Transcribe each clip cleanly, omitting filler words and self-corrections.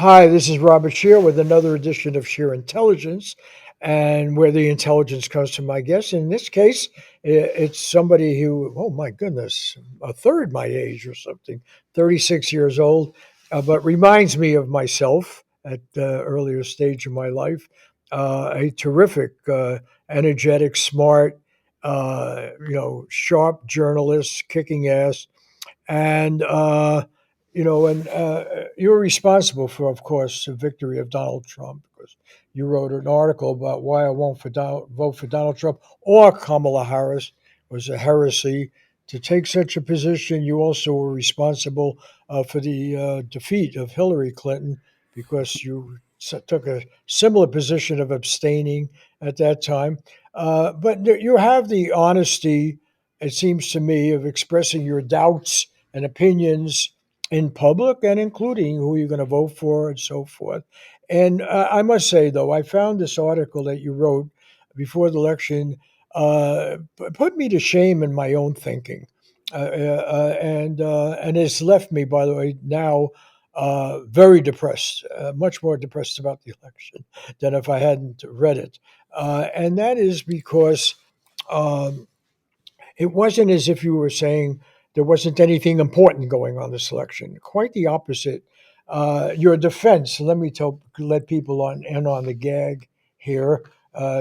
Hi, this is Robert Shear with another edition of Shear Intelligence, and where the intelligence comes from my guest. In this case, it's somebody who, oh my goodness, a third my age or something, 36 years old, but reminds me of myself at the earlier stage of my life. A terrific, energetic, smart, sharp journalist, kicking ass, and you were responsible for, of course, the victory of Donald Trump because you wrote an article about why I won't vote for Donald Trump or Kamala Harris. It was a heresy to take such a position. You also were responsible for the defeat of Hillary Clinton because you took a similar position of abstaining at that time. But you have the honesty, it seems to me, of expressing your doubts and opinions in public and including who you're going to vote for and so forth. And I must say, though, I found this article that you wrote before the election put me to shame in my own thinking. And it's left me, by the way, now very depressed, much more depressed about the election than if I hadn't read it. And that is because um, it wasn't as if you were saying there wasn't anything important going on this election. Quite the opposite. Your defense, let people on the gag here.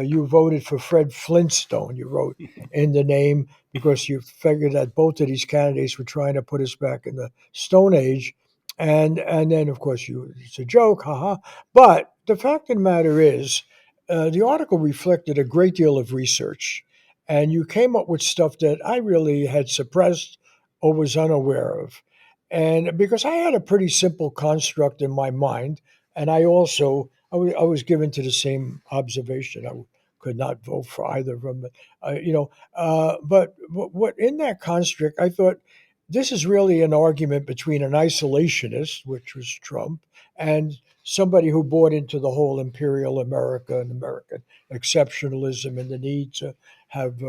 You voted for Fred Flintstone. You wrote in the name because you figured that both of these candidates were trying to put us back in the Stone Age, and then of course it's a joke, haha. But the fact of the matter is, the article reflected a great deal of research, and you came up with stuff that I really had suppressed or was unaware of. And because I had a pretty simple construct in my mind, and I was given to the same observation. I could not vote for either of them, but what in that construct, I thought this is really an argument between an isolationist, which was Trump, and somebody who bought into the whole imperial America and American exceptionalism and the need to have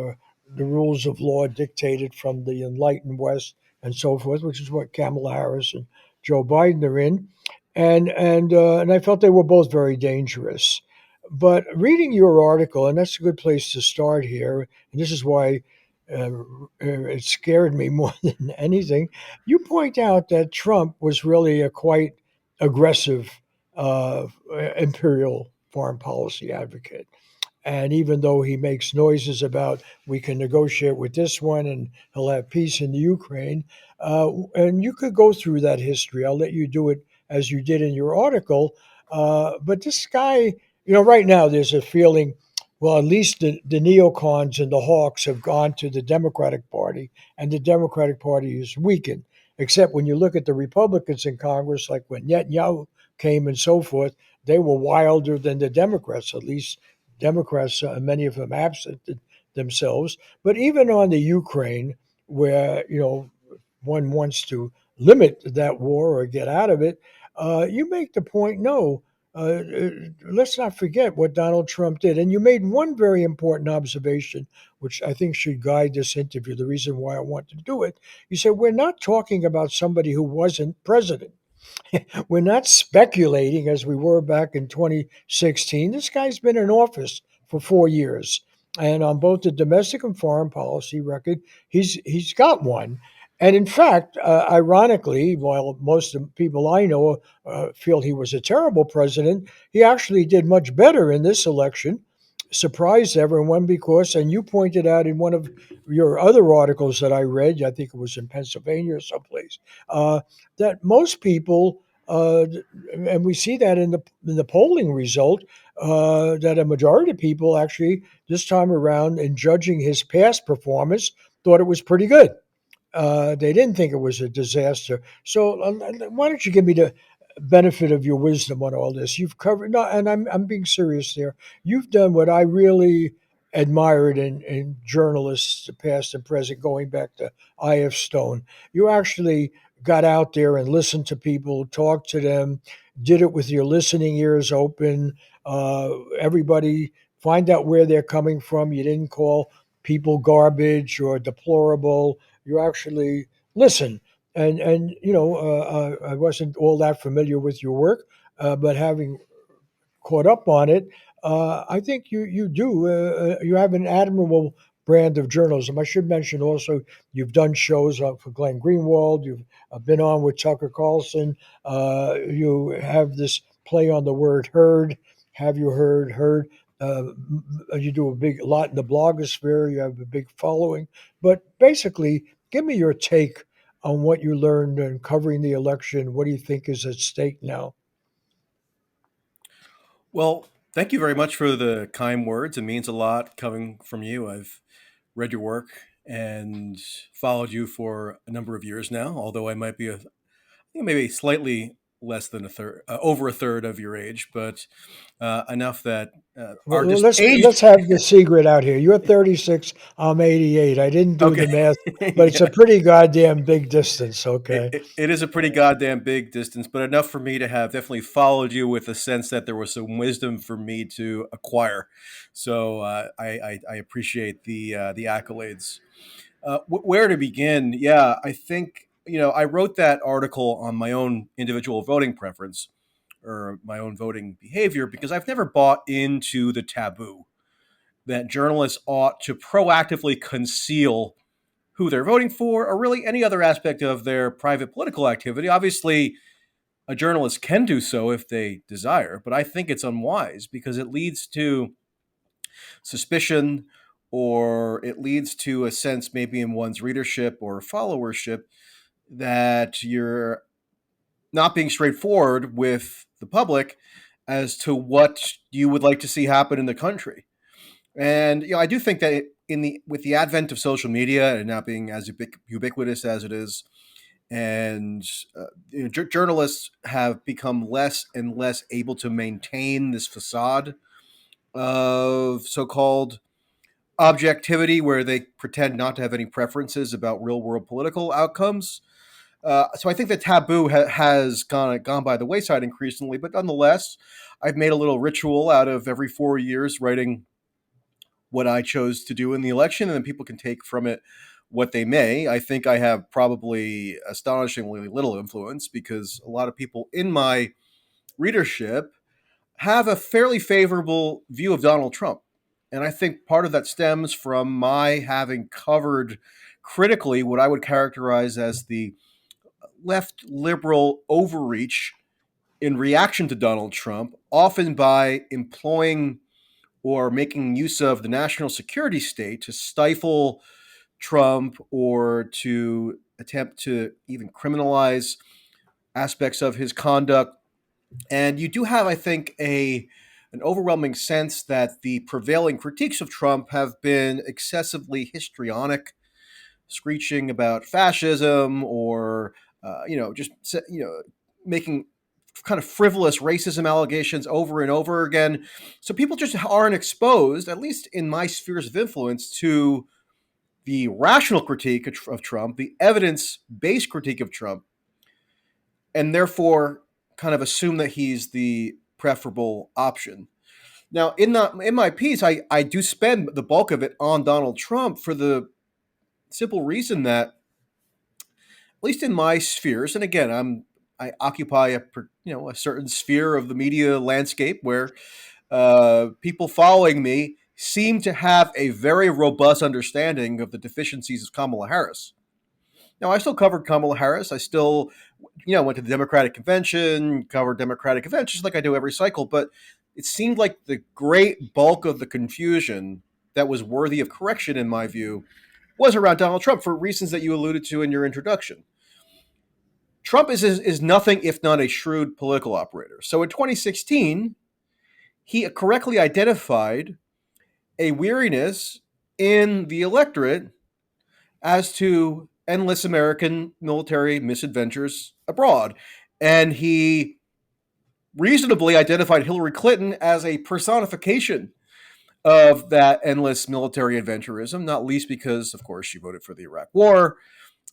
the rules of law dictated from the enlightened West and so forth, which is what Kamala Harris and Joe Biden are in, and I felt they were both very dangerous. But reading your article, and that's a good place to start here, and this is why it scared me more than anything. You point out that Trump was really a quite aggressive uh, imperial foreign policy advocate. And even though he makes noises about we can negotiate with this one and he'll have peace in the Ukraine, and you could go through that history. I'll let you do it as you did in your article. But this guy, right now there's a feeling, well, at least the neocons and the hawks have gone to the Democratic Party, and the Democratic Party is weakened. Except when you look at the Republicans in Congress, like when Netanyahu came and so forth, they were wilder than the Democrats, at least Democrats, many of them absented themselves. But even on the Ukraine, where one wants to limit that war or get out of it, you make the point. No, let's not forget what Donald Trump did. And you made one very important observation, which I think should guide this interview. The reason why I want to do it, you said we're not talking about somebody who wasn't president. We're not speculating as we were back in 2016. This guy's been in office for 4 years. And on both the domestic and foreign policy record, he's got one. And in fact, ironically, while most of the people I know feel he was a terrible president, he actually did much better in this election, surprised everyone because, and you pointed out in one of your other articles that I read, I think it was in Pennsylvania or someplace, that most people, and we see that in the polling result, that a majority of people actually this time around, in judging his past performance, thought it was pretty good. They didn't think it was a disaster. So why don't you give me the benefit of your wisdom on all this? You've covered, no, and I'm being serious there. You've done what I really admired in journalists, past and present, going back to I.F. Stone. You actually got out there and listened to people, talked to them, did it with your listening ears open. Everybody, find out where they're coming from. You didn't call people garbage or deplorable. You actually listen. And I wasn't all that familiar with your work, but having caught up on it, I think you do. You have an admirable brand of journalism. I should mention also you've done shows for Glenn Greenwald. You've been on with Tucker Carlson. You have this play on the word "heard." Have you heard? Heard. You do a big lot in the blogosphere. You have a big following. But basically, give me your take on what you learned in covering the election. What do you think is at stake now? Well, thank you very much for the kind words. It means a lot coming from you. I've read your work and followed you for a number of years now, although I might be maybe slightly less than a third, over a third of your age, but enough that our Well, just let's age. have the secret out here. You're 36. I'm 88. I didn't do Okay. the math, but it's a Yeah. pretty goddamn big distance. It, Okay. it, it is a pretty goddamn big distance, but enough for me to have definitely followed you with a sense that there was some wisdom for me to acquire. So I appreciate the accolades. Where to begin? Yeah, I think I wrote that article on my own individual voting preference or my own voting behavior because I've never bought into the taboo that journalists ought to proactively conceal who they're voting for, or really any other aspect of their private political activity. Obviously, a journalist can do so if they desire, but I think it's unwise because it leads to suspicion or it leads to a sense, maybe in one's readership or followership, that you're not being straightforward with the public as to what you would like to see happen in the country. And I do think that in the with the advent of social media and now being as ubiquitous as it is, and journalists have become less and less able to maintain this facade of so-called objectivity, where they pretend not to have any preferences about real-world political outcomes. So I think the taboo has gone by the wayside increasingly, but nonetheless, I've made a little ritual out of every 4 years writing what I chose to do in the election, and then people can take from it what they may. I think I have probably astonishingly little influence because a lot of people in my readership have a fairly favorable view of Donald Trump. And I think part of that stems from my having covered critically what I would characterize as the left liberal overreach in reaction to Donald Trump, often by employing or making use of the national security state to stifle Trump or to attempt to even criminalize aspects of his conduct. And you do have, I think, an overwhelming sense that the prevailing critiques of Trump have been excessively histrionic, screeching about fascism or just making kind of frivolous racism allegations over and over again. So people just aren't exposed, at least in my spheres of influence, to the rational critique of Trump, the evidence-based critique of Trump, and therefore kind of assume that he's the preferable option. Now, in my piece, I do spend the bulk of it on Donald Trump for the simple reason that, at least in my spheres, and again, I occupy a certain sphere of the media landscape where people following me seem to have a very robust understanding of the deficiencies of Kamala Harris. Now, I still covered Kamala Harris. I still, went to the Democratic convention, covered Democratic conventions like I do every cycle. But it seemed like the great bulk of the confusion that was worthy of correction, in my view, was around Donald Trump for reasons that you alluded to in your introduction. Trump is nothing if not a shrewd political operator. So in 2016, he correctly identified a weariness in the electorate as to endless American military misadventures abroad. And he reasonably identified Hillary Clinton as a personification of that endless military adventurism, not least because, of course, she voted for the Iraq War.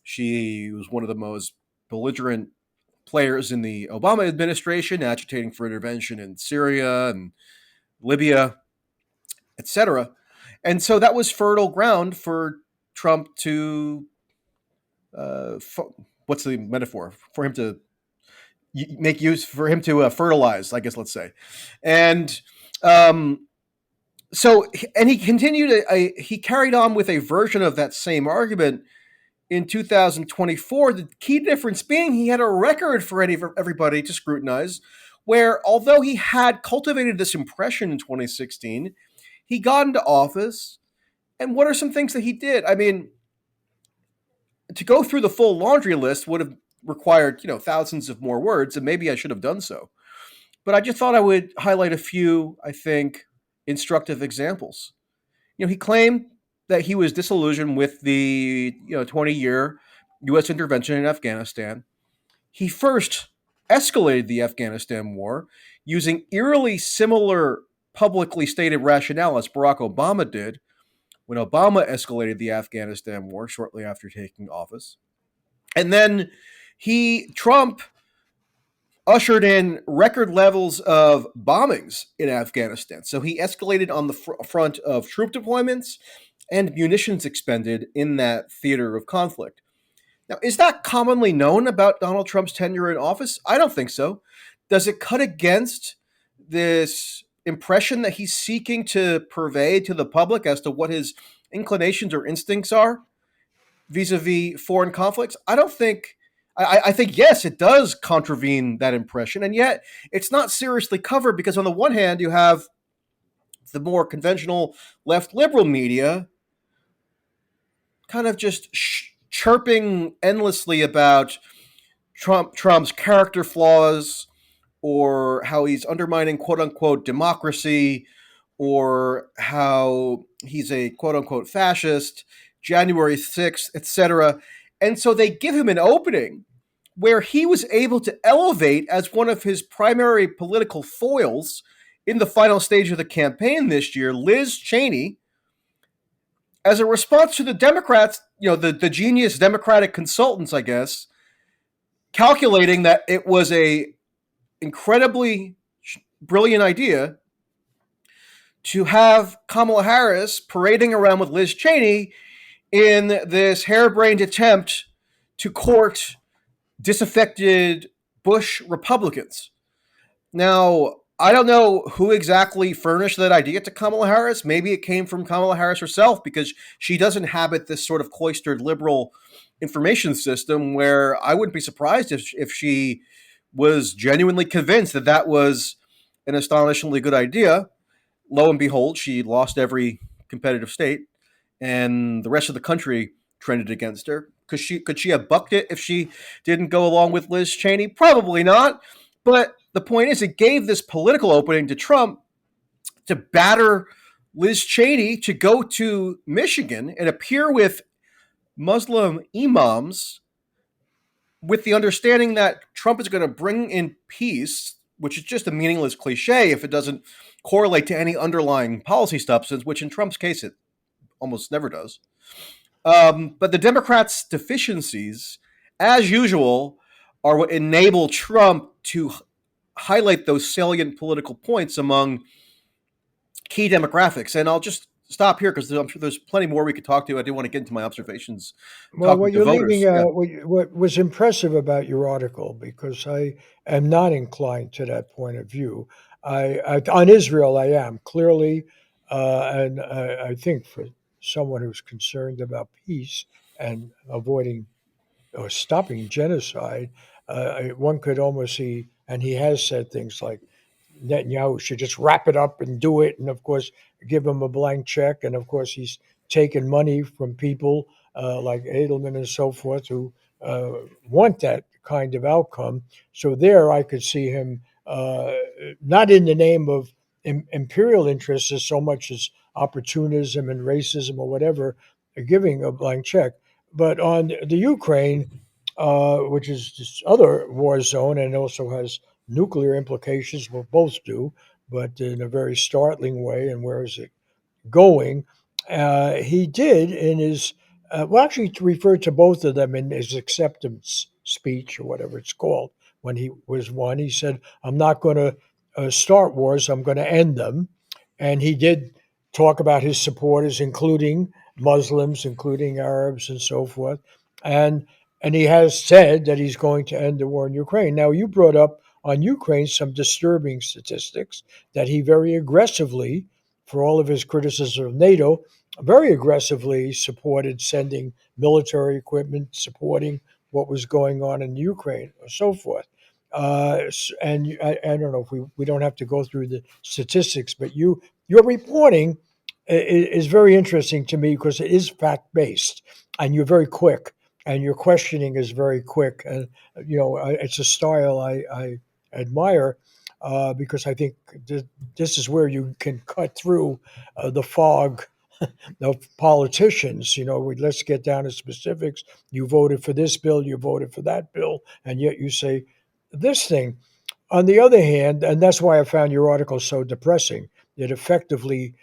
She was one of the most belligerent players in the Obama administration, agitating for intervention in Syria and Libya, etc. And so that was fertile ground for Trump to, what's the metaphor? For him to make use for him to fertilize, I guess, let's say. And um, so, and he continued, he carried on with a version of that same argument in 2024. The key difference being he had a record for everybody to scrutinize, where although he had cultivated this impression in 2016, he got into office. And what are some things that he did? I mean, to go through the full laundry list would have required, thousands of more words, and maybe I should have done so. But I just thought I would highlight a few, I think, instructive examples. He claimed that he was disillusioned with the 20-year U.S. intervention in Afghanistan. He first escalated the Afghanistan war using eerily similar publicly stated rationale as Barack Obama did when Obama escalated the Afghanistan war shortly after taking office. And then Trump ushered in record levels of bombings in Afghanistan. So he escalated on the front of troop deployments and munitions expended in that theater of conflict. Now, is that commonly known about Donald Trump's tenure in office? I don't think so. Does it cut against this impression that he's seeking to purvey to the public as to what his inclinations or instincts are vis-a-vis foreign conflicts? I don't think. I think, yes, it does contravene that impression, and yet it's not seriously covered because on the one hand, you have the more conventional left liberal media kind of just chirping endlessly about Trump's character flaws or how he's undermining quote unquote democracy or how he's a quote unquote fascist, January 6th, etc. And so they give him an opening where he was able to elevate as one of his primary political foils in the final stage of the campaign this year, Liz Cheney, as a response to the Democrats, the genius Democratic consultants, I guess, calculating that it was a incredibly brilliant idea to have Kamala Harris parading around with Liz Cheney in this harebrained attempt to court disaffected Bush Republicans. Now, I don't know who exactly furnished that idea to Kamala Harris. Maybe it came from Kamala Harris herself because she does inhabit this sort of cloistered liberal information system where I wouldn't be surprised if she was genuinely convinced that that was an astonishingly good idea. Lo and behold, she lost every competitive state, and the rest of the country trended against her. Could she have bucked it if she didn't go along with Liz Cheney? Probably not. But the point is, it gave this political opening to Trump to batter Liz Cheney to go to Michigan and appear with Muslim imams with the understanding that Trump is going to bring in peace, which is just a meaningless cliche if it doesn't correlate to any underlying policy substance, which in Trump's case it almost never does. But the Democrats' deficiencies, as usual, are what enable Trump to highlight those salient political points among key demographics. And I'll just stop here because I'm sure there's plenty more we could talk to. I do want to get into my observations Well, talking what to you're leaving, voters. Yeah. what was impressive about your article, because I am not inclined to that point of view. On Israel, I am clearly, and I think for someone who's concerned about peace and avoiding or stopping genocide, one could almost see, and he has said things like Netanyahu should just wrap it up and do it, and of course give him a blank check, and of course he's taken money from people like Edelman and so forth who want that kind of outcome. So there, I could see him not in the name of imperial interests as so much as opportunism and racism or whatever, giving a blank check. But on the Ukraine, which is this other war zone and also has nuclear implications, well, both do, but in a very startling way. And where is it going? He did in his, well, actually, to refer to both of them in his acceptance speech or whatever it's called, when he was one, he said, I'm not going to start wars, I'm going to end them. And he did talk about his supporters, including Muslims, including Arabs, and so forth. And and he has said that he's going to end the war in Ukraine. Now, you brought up on Ukraine some disturbing statistics that he very aggressively, for all of his criticism of NATO, very aggressively supported sending military equipment, supporting what was going on in Ukraine, or so forth. And I don't know if we don't have to go through the statistics, but your reporting is very interesting to me because it is fact based, and you're very quick, and your questioning is very quick, and it's a style I admire because I think this is where you can cut through the fog of politicians. Let's get down to specifics. You voted for this bill, you voted for that bill, and yet you say this thing. On the other hand, and that's why I found your article so depressing, it effectively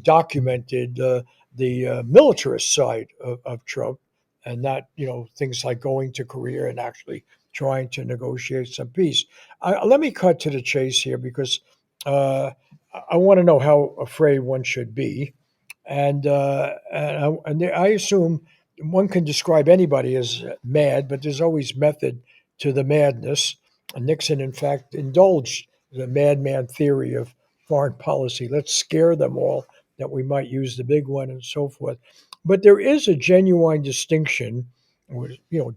documented the militarist side of Trump, and not things like going to Korea and actually trying to negotiate some peace. Let me cut to the chase here because uh, I want to know how afraid one should be, and I assume one can describe anybody as mad, but there's always method to the madness. Nixon, in fact, indulged the madman theory of foreign policy. Let's scare them all that we might use the big one and so forth. But there is a genuine distinction.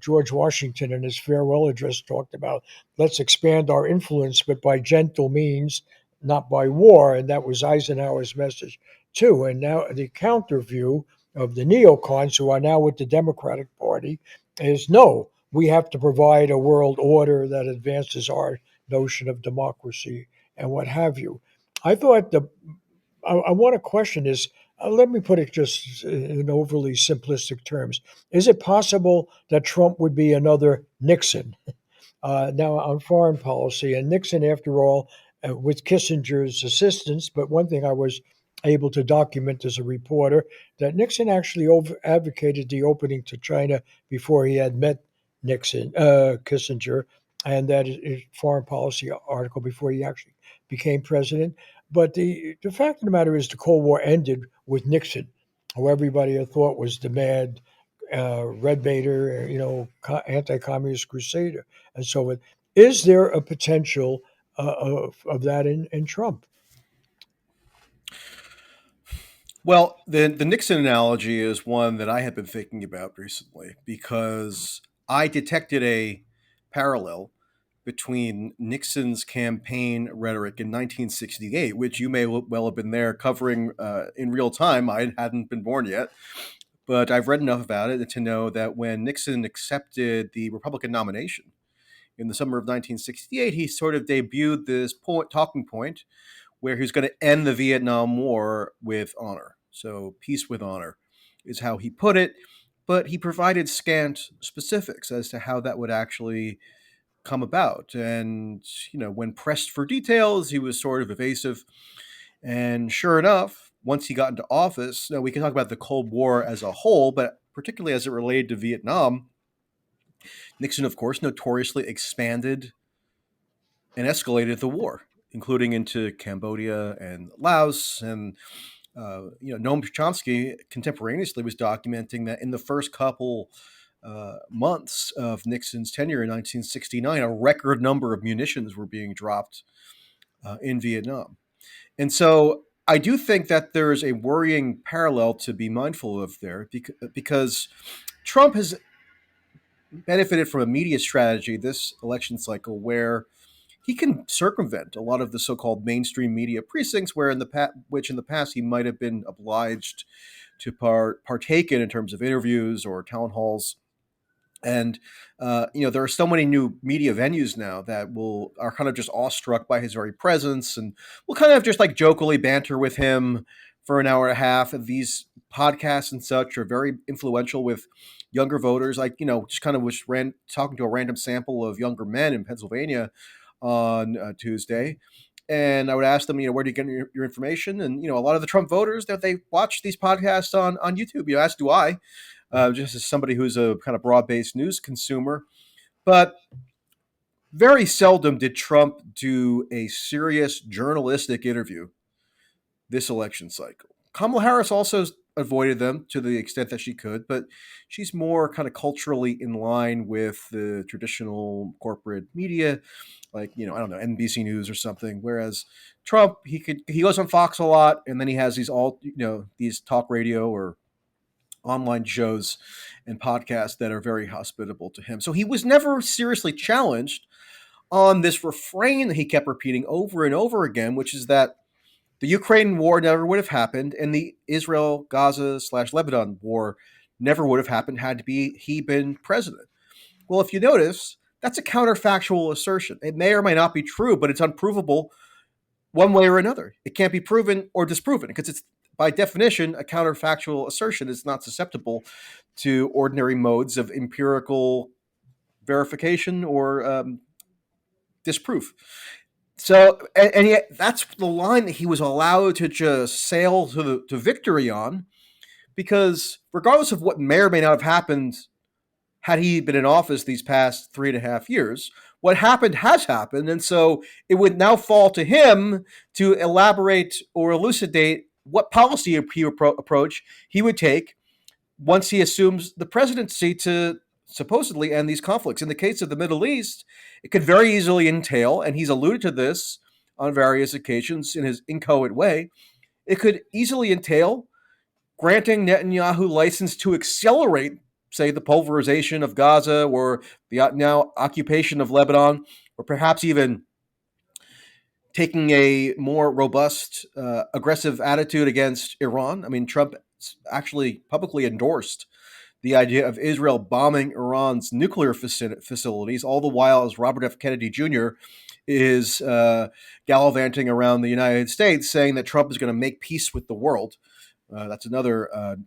George Washington in his farewell address talked about let's expand our influence, but by gentle means, not by war. And that was Eisenhower's message too. And now the counter view of the neocons who are now with the Democratic Party is no, we have to provide a world order that advances our notion of democracy and what have you. I thought I want to question is let me put it just in overly simplistic terms. Is it possible that Trump would be another Nixon? Now, on foreign policy, and Nixon, after all, with Kissinger's assistance, but one thing I was able to document as a reporter that Nixon actually advocated the opening to China before he had met Kissinger, and that is foreign policy article before he actually became president. But the fact of the matter is, the Cold War ended with Nixon, who everybody had thought was the mad red baiter, anti-communist crusader, and so on. Is there a potential of that in Trump? Well, the Nixon analogy is one that I have been thinking about recently because I detected a parallel between Nixon's campaign rhetoric in 1968, which you may well have been there covering in real time. I hadn't been born yet, but I've read enough about it to know that when Nixon accepted the Republican nomination in the summer of 1968, he sort of debuted this talking point where he was going to end the Vietnam War with honor. So, peace with honor is how he put it, but he provided scant specifics as to how that would actually come about. And, when pressed for details, he was sort of evasive. And sure enough, once he got into office, now we can talk about the Cold War as a whole, but particularly as it related to Vietnam, Nixon, of course, notoriously expanded and escalated the war, including into Cambodia and Laos. And Noam Chomsky contemporaneously was documenting that in the first couple months of Nixon's tenure in 1969, a record number of munitions were being dropped in Vietnam. And so I do think that there is a worrying parallel to be mindful of there because Trump has benefited from a media strategy this election cycle where he can circumvent a lot of the so-called mainstream media precincts, where which in the past he might have been obliged to partake in terms of interviews or town halls. And there are so many new media venues now that are kind of just awestruck by his very presence, and will kind of just like jokingly banter with him for an hour and a half. And these podcasts and such are very influential with younger voters. Like just kind of was talking to a random sample of younger men in Pennsylvania on Tuesday, and I would ask them, where do you get your information? And a lot of the Trump voters that they watch these podcasts on YouTube. As do I, just as somebody who's a kind of broad-based news consumer. But very seldom did Trump do a serious journalistic interview this election cycle. Kamala Harris also avoided them to the extent that she could, but she's more kind of culturally in line with the traditional corporate media, like, I don't know, NBC News or something. Whereas Trump, he goes on Fox a lot, and then he has these talk radio or online shows and podcasts that are very hospitable to him. So he was never seriously challenged on this refrain that he kept repeating over and over again, which is that the Ukraine war never would have happened, and the Israel Gaza / Lebanon war never would have happened had he been president. Well, if you notice, that's a counterfactual assertion. It may or may not be true, but it's unprovable one way or another. It can't be proven or disproven because it's, by definition, a counterfactual assertion. It's not susceptible to ordinary modes of empirical verification or disproof. So, and yet that's the line that he was allowed to just sail to victory on, because regardless of what may or may not have happened had he been in office these past 3.5 years, what happened has happened. And so it would now fall to him to elaborate or elucidate what policy approach he would take once he assumes the presidency to supposedly end these conflicts. In the case of the Middle East, it could very easily entail, and he's alluded to this on various occasions in his inchoate way, it could easily entail granting Netanyahu license to accelerate, say, the pulverization of Gaza or the now occupation of Lebanon, or perhaps even taking a more robust, aggressive attitude against Iran. I mean, Trump actually publicly endorsed the idea of Israel bombing Iran's nuclear facilities, all the while as Robert F. Kennedy Jr. is gallivanting around the United States saying that Trump is going to make peace with the world. That's another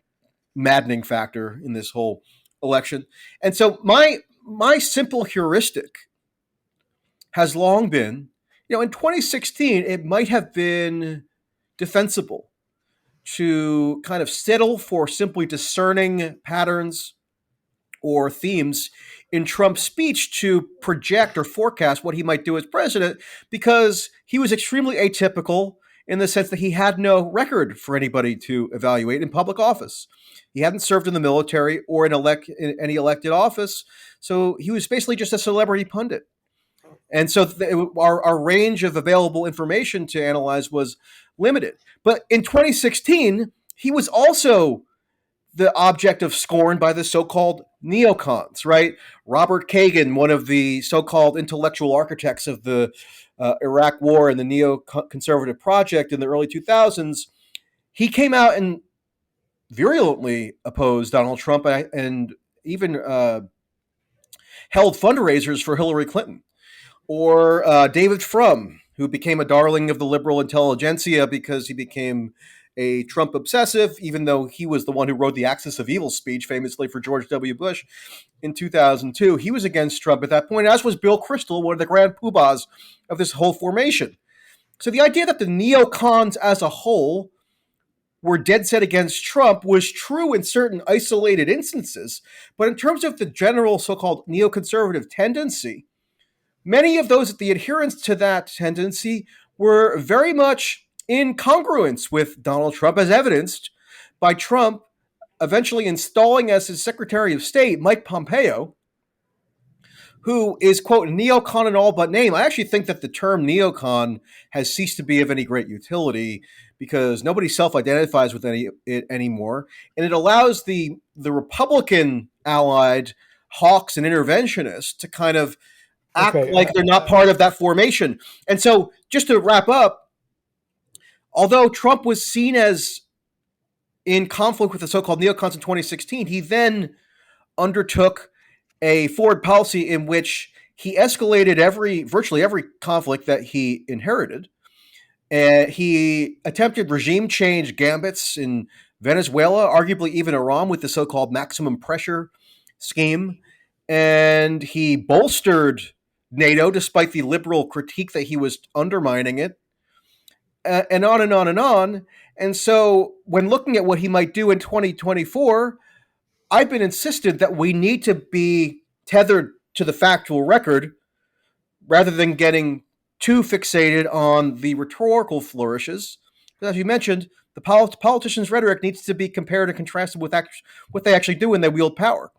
maddening factor in this whole election. And so my simple heuristic has long been, in 2016, it might have been defensible to kind of settle for simply discerning patterns or themes in Trump's speech to project or forecast what he might do as president, because he was extremely atypical in the sense that he had no record for anybody to evaluate in public office. He hadn't served in the military or in any elected office, so he was basically just a celebrity pundit. And so our range of available information to analyze was limited. But in 2016, he was also the object of scorn by the so-called neocons, right? Robert Kagan, one of the so-called intellectual architects of the Iraq War and the neoconservative project in the early 2000s, he came out and virulently opposed Donald Trump and even held fundraisers for Hillary Clinton. Or David Frum, who became a darling of the liberal intelligentsia because he became a Trump obsessive, even though he was the one who wrote the Axis of Evil speech famously for George W. Bush in 2002. He was against Trump at that point, as was Bill Kristol, one of the grand poobahs of this whole formation. So the idea that the neocons as a whole were dead set against Trump was true in certain isolated instances, but in terms of the general so-called neoconservative tendency, many of the adherents to that tendency were very much in congruence with Donald Trump, as evidenced by Trump eventually installing as his Secretary of State Mike Pompeo, who is, quote, neocon in all but name. I actually think that the term neocon has ceased to be of any great utility because nobody self-identifies with it anymore. And it allows the Republican allied hawks and interventionists to kind of act like they're not part of that formation. And so, just to wrap up, although Trump was seen as in conflict with the so-called neocons in 2016, he then undertook a forward policy in which he escalated virtually every conflict that he inherited. He attempted regime change gambits in Venezuela, arguably even Iran, with the so-called maximum pressure scheme. And he bolstered NATO, despite the liberal critique that he was undermining it, and on and on and on. And so when looking at what he might do in 2024, I've been insistent that we need to be tethered to the factual record rather than getting too fixated on the rhetorical flourishes. As you mentioned, The politicians' rhetoric needs to be compared and contrasted with what they actually do when they wield power.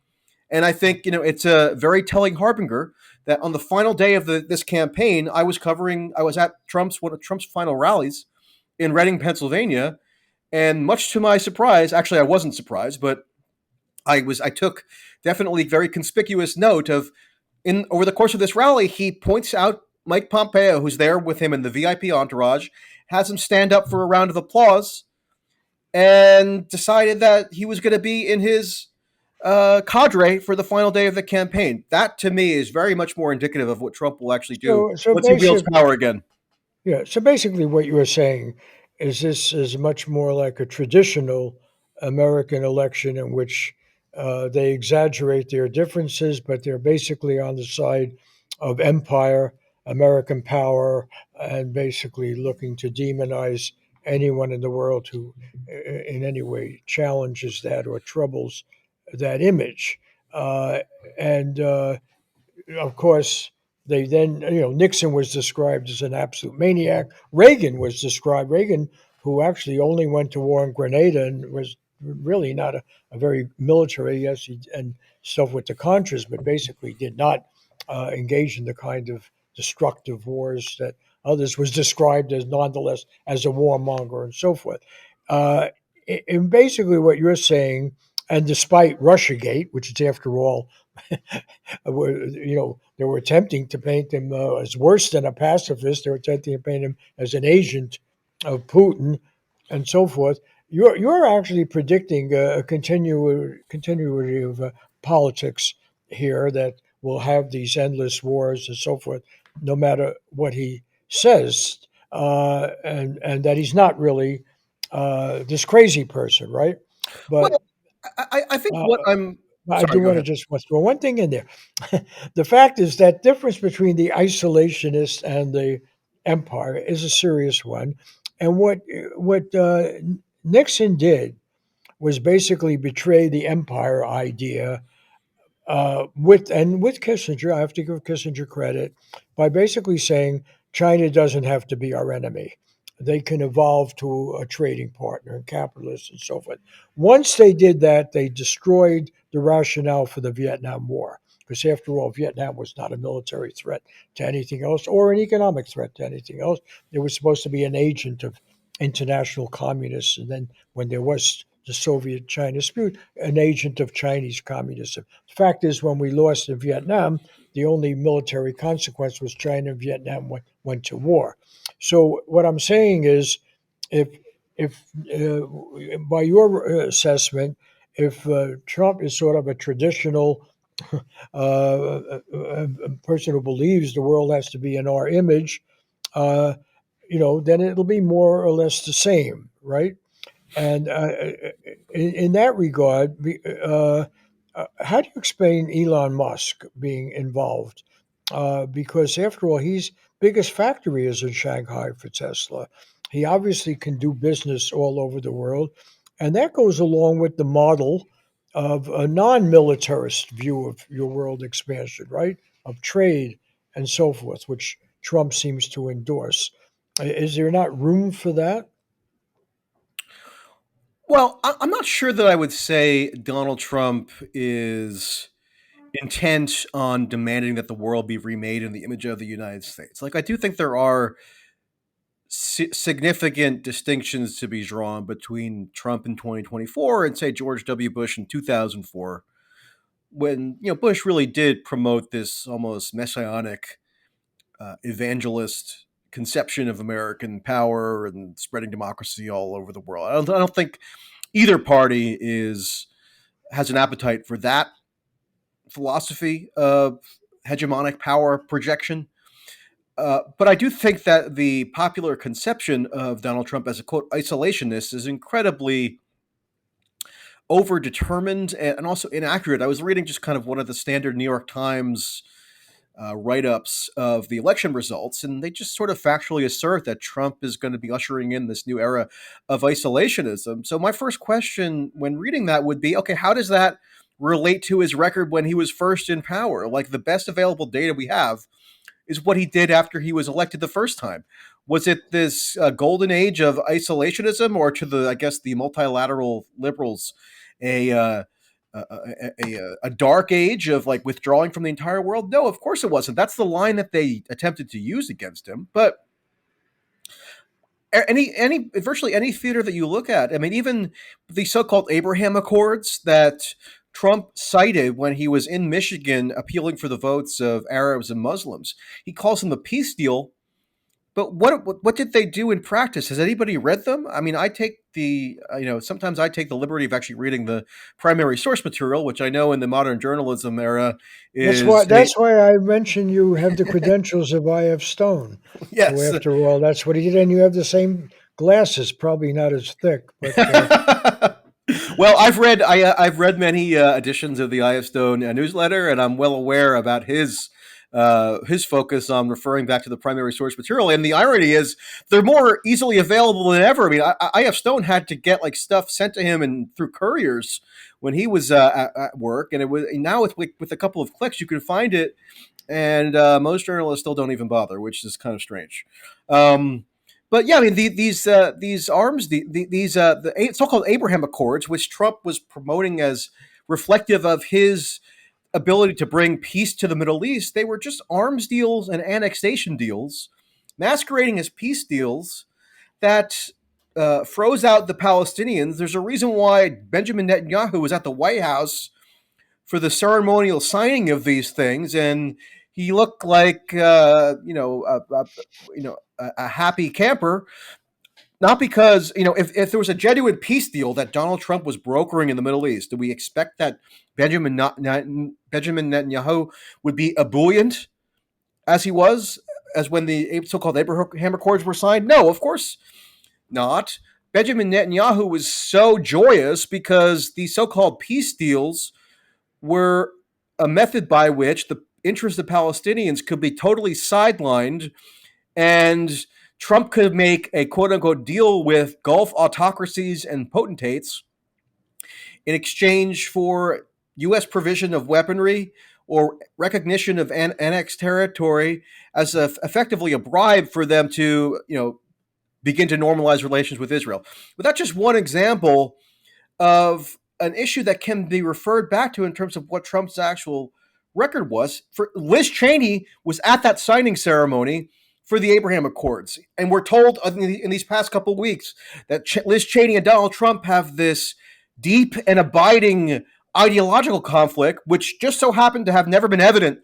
And I think it's a very telling harbinger that on the final day of this campaign, I was at one of Trump's final rallies in Reading, Pennsylvania, and much to my surprise, actually I wasn't surprised, but I took definitely very conspicuous note of in over the course of this rally, he points out Mike Pompeo, who's there with him in the VIP entourage, has him stand up for a round of applause, and decided that he was going to be in his cadre for the final day of the campaign. That to me is very much more indicative of what Trump will actually do So once he wields basically, power again. yeah. So basically, what you are saying is this is much more like a traditional American election in which they exaggerate their differences, but they're basically on the side of empire, American power, and basically looking to demonize anyone in the world who, in any way, challenges that or troubles that image. Uh, and of course, they then, Nixon was described as an absolute maniac. Reagan, who actually only went to war in Grenada and was really not a very military, yes, and stuff with the Contras, but basically did not engage in the kind of destructive wars that others was described as nonetheless as a warmonger and so forth. Uh, and basically what you're saying, and despite Russiagate, which is after all they were attempting to paint him as worse than a pacifist. They were attempting to paint him as an agent of Putin, and so forth. You're actually predicting a continuity of politics here that will have these endless wars and so forth, no matter what he says, and that he's not really this crazy person, right? But Well, I think uh, what I'm I sorry. do Go want to ahead. just throw one thing in there. The fact is that difference between the isolationist and the empire is a serious one, and what Nixon did was basically betray the empire idea with Kissinger. I have to give Kissinger credit by basically saying China doesn't have to be our enemy. They can evolve to a trading partner and capitalists and so forth. Once they did that, they destroyed the rationale for the Vietnam War. Because after all, Vietnam was not a military threat to anything else or an economic threat to anything else. It was supposed to be an agent of international communists. And then when there was the Soviet China dispute, an agent of Chinese communism. The fact is, when we lost in Vietnam, the only military consequence was China and Vietnam went to war. So what I'm saying is, if if by your assessment, if Trump is sort of a traditional person who believes the world has to be in our image, uh, then it'll be more or less the same, right? And in that regard, how do you explain Elon Musk being involved? Because after all, his biggest factory is in Shanghai for Tesla. He obviously can do business all over the world, and that goes along with the model of a non-militarist view of your world expansion, right? Of trade and so forth, which Trump seems to endorse. Is there not room for that? Well, I'm not sure that I would say Donald Trump is intent on demanding that the world be remade in the image of the United States. Like, I do think there are significant distinctions to be drawn between Trump in 2024 and, say, George W. Bush in 2004, when Bush really did promote this almost messianic evangelist conception of American power and spreading democracy all over the world. I don't think either party is has an appetite for that philosophy of hegemonic power projection. But I do think that the popular conception of Donald Trump as a quote isolationist is incredibly overdetermined and also inaccurate. I was reading just kind of one of the standard New York Times write ups of the election results, and they just sort of factually assert that Trump is going to be ushering in this new era of isolationism. So, my first question when reading that would be okay, how does that relate to his record when he was first in power? Like, the best available data we have is what he did after he was elected the first time. Was it this golden age of isolationism, or to the, I guess, the multilateral liberals, a a dark age of like withdrawing from the entire world? No, of course it wasn't. That's the line that they attempted to use against him. But any virtually any theater that you look at, I mean, even the so-called Abraham Accords that Trump cited when he was in Michigan appealing for the votes of Arabs and Muslims, he calls them a peace deal. But what did they do in practice? Has anybody read them? I mean, I take the sometimes I take the liberty of actually reading the primary source material, which I know in the modern journalism era That's why is that's wwhy I mentioned you have the credentials of I.F. Stone, who, yes. after all, that's what he did, and you have the same glasses, probably not as thick, but Well, I've read many editions of the I.F. Stone newsletter, and I'm well aware about his focus on referring back to the primary source material. And the irony is, they're more easily available than ever. I mean, I.F. Stone had to get like stuff sent to him and through couriers when he was at work, and it was now with a couple of clicks you can find it. And most journalists still don't even bother, which is kind of strange. But yeah, I mean these arms, the so-called Abraham Accords, which Trump was promoting as reflective of his ability to bring peace to the Middle East, they were just arms deals and annexation deals, masquerading as peace deals that froze out the Palestinians. There's a reason why Benjamin Netanyahu was at the White House for the ceremonial signing of these things, and he looked like a happy camper. Not because if there was a genuine peace deal that Donald Trump was brokering in the Middle East, do we expect that Benjamin Netanyahu would be ebullient as he was as when the so-called Abraham Accords were signed? No, of course not. Benjamin Netanyahu was so joyous because the so-called peace deals were a method by which the interests of Palestinians could be totally sidelined, and Trump could make a quote unquote deal with Gulf autocracies and potentates in exchange for U.S. provision of weaponry or recognition of annexed territory as effectively a bribe for them to, begin to normalize relations with Israel. But that's just one example of an issue that can be referred back to in terms of what Trump's actual record was. For Liz Cheney was at that signing ceremony for the Abraham Accords, and we're told in these past couple of weeks that Liz Cheney and Donald Trump have this deep and abiding ideological conflict, which just so happened to have never been evident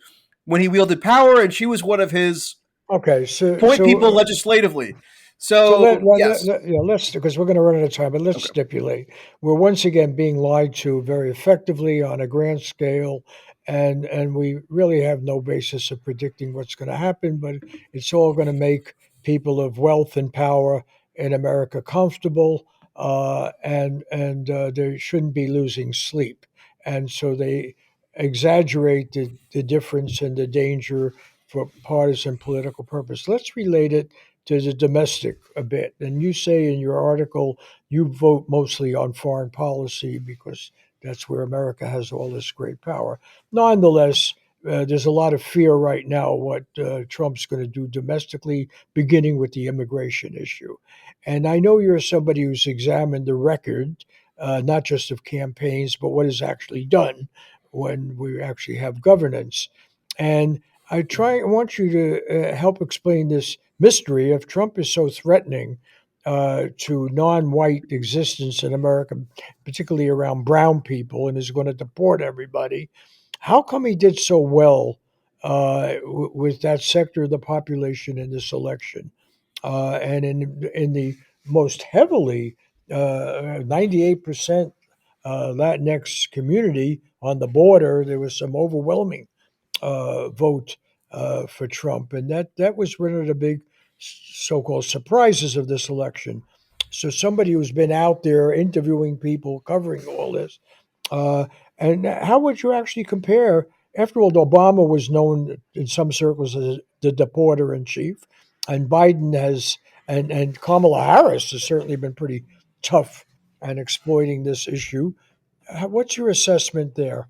when he wielded power, and she was one of his okay. So point people so legislatively. So So yes, yeah, let's, because we're going to run out of time, but let's okay. stipulate we're once again being lied to very effectively on a grand scale, and we really have no basis of predicting what's going to happen. But it's all going to make people of wealth and power in America comfortable, and they shouldn't be losing sleep, and so they exaggerate the difference and the danger for partisan political purpose. Let's relate it to the domestic a bit. And you say in your article you vote mostly on foreign policy because that's where America has all this great power. Nonetheless, there's a lot of fear right now what Trump's going to do domestically, beginning with the immigration issue. And I know you're somebody who's examined the record, not just of campaigns, but what is actually done when we actually have governance. And I want you to help explain this mystery if Trump is so threatening to non-white existence in America, particularly around brown people, and is going to deport everybody. How come he did so well with that sector of the population in this election? And in the most heavily 98% Latinx community on the border, there was some overwhelming vote for Trump, and that was one of the big so-called surprises of this election. So somebody who's been out there interviewing people, covering all this, uh, and how would you actually compare? After all, Obama was known in some circles as the deporter in chief, and Biden has, and Kamala Harris has certainly been pretty tough and exploiting this issue. What's your assessment there?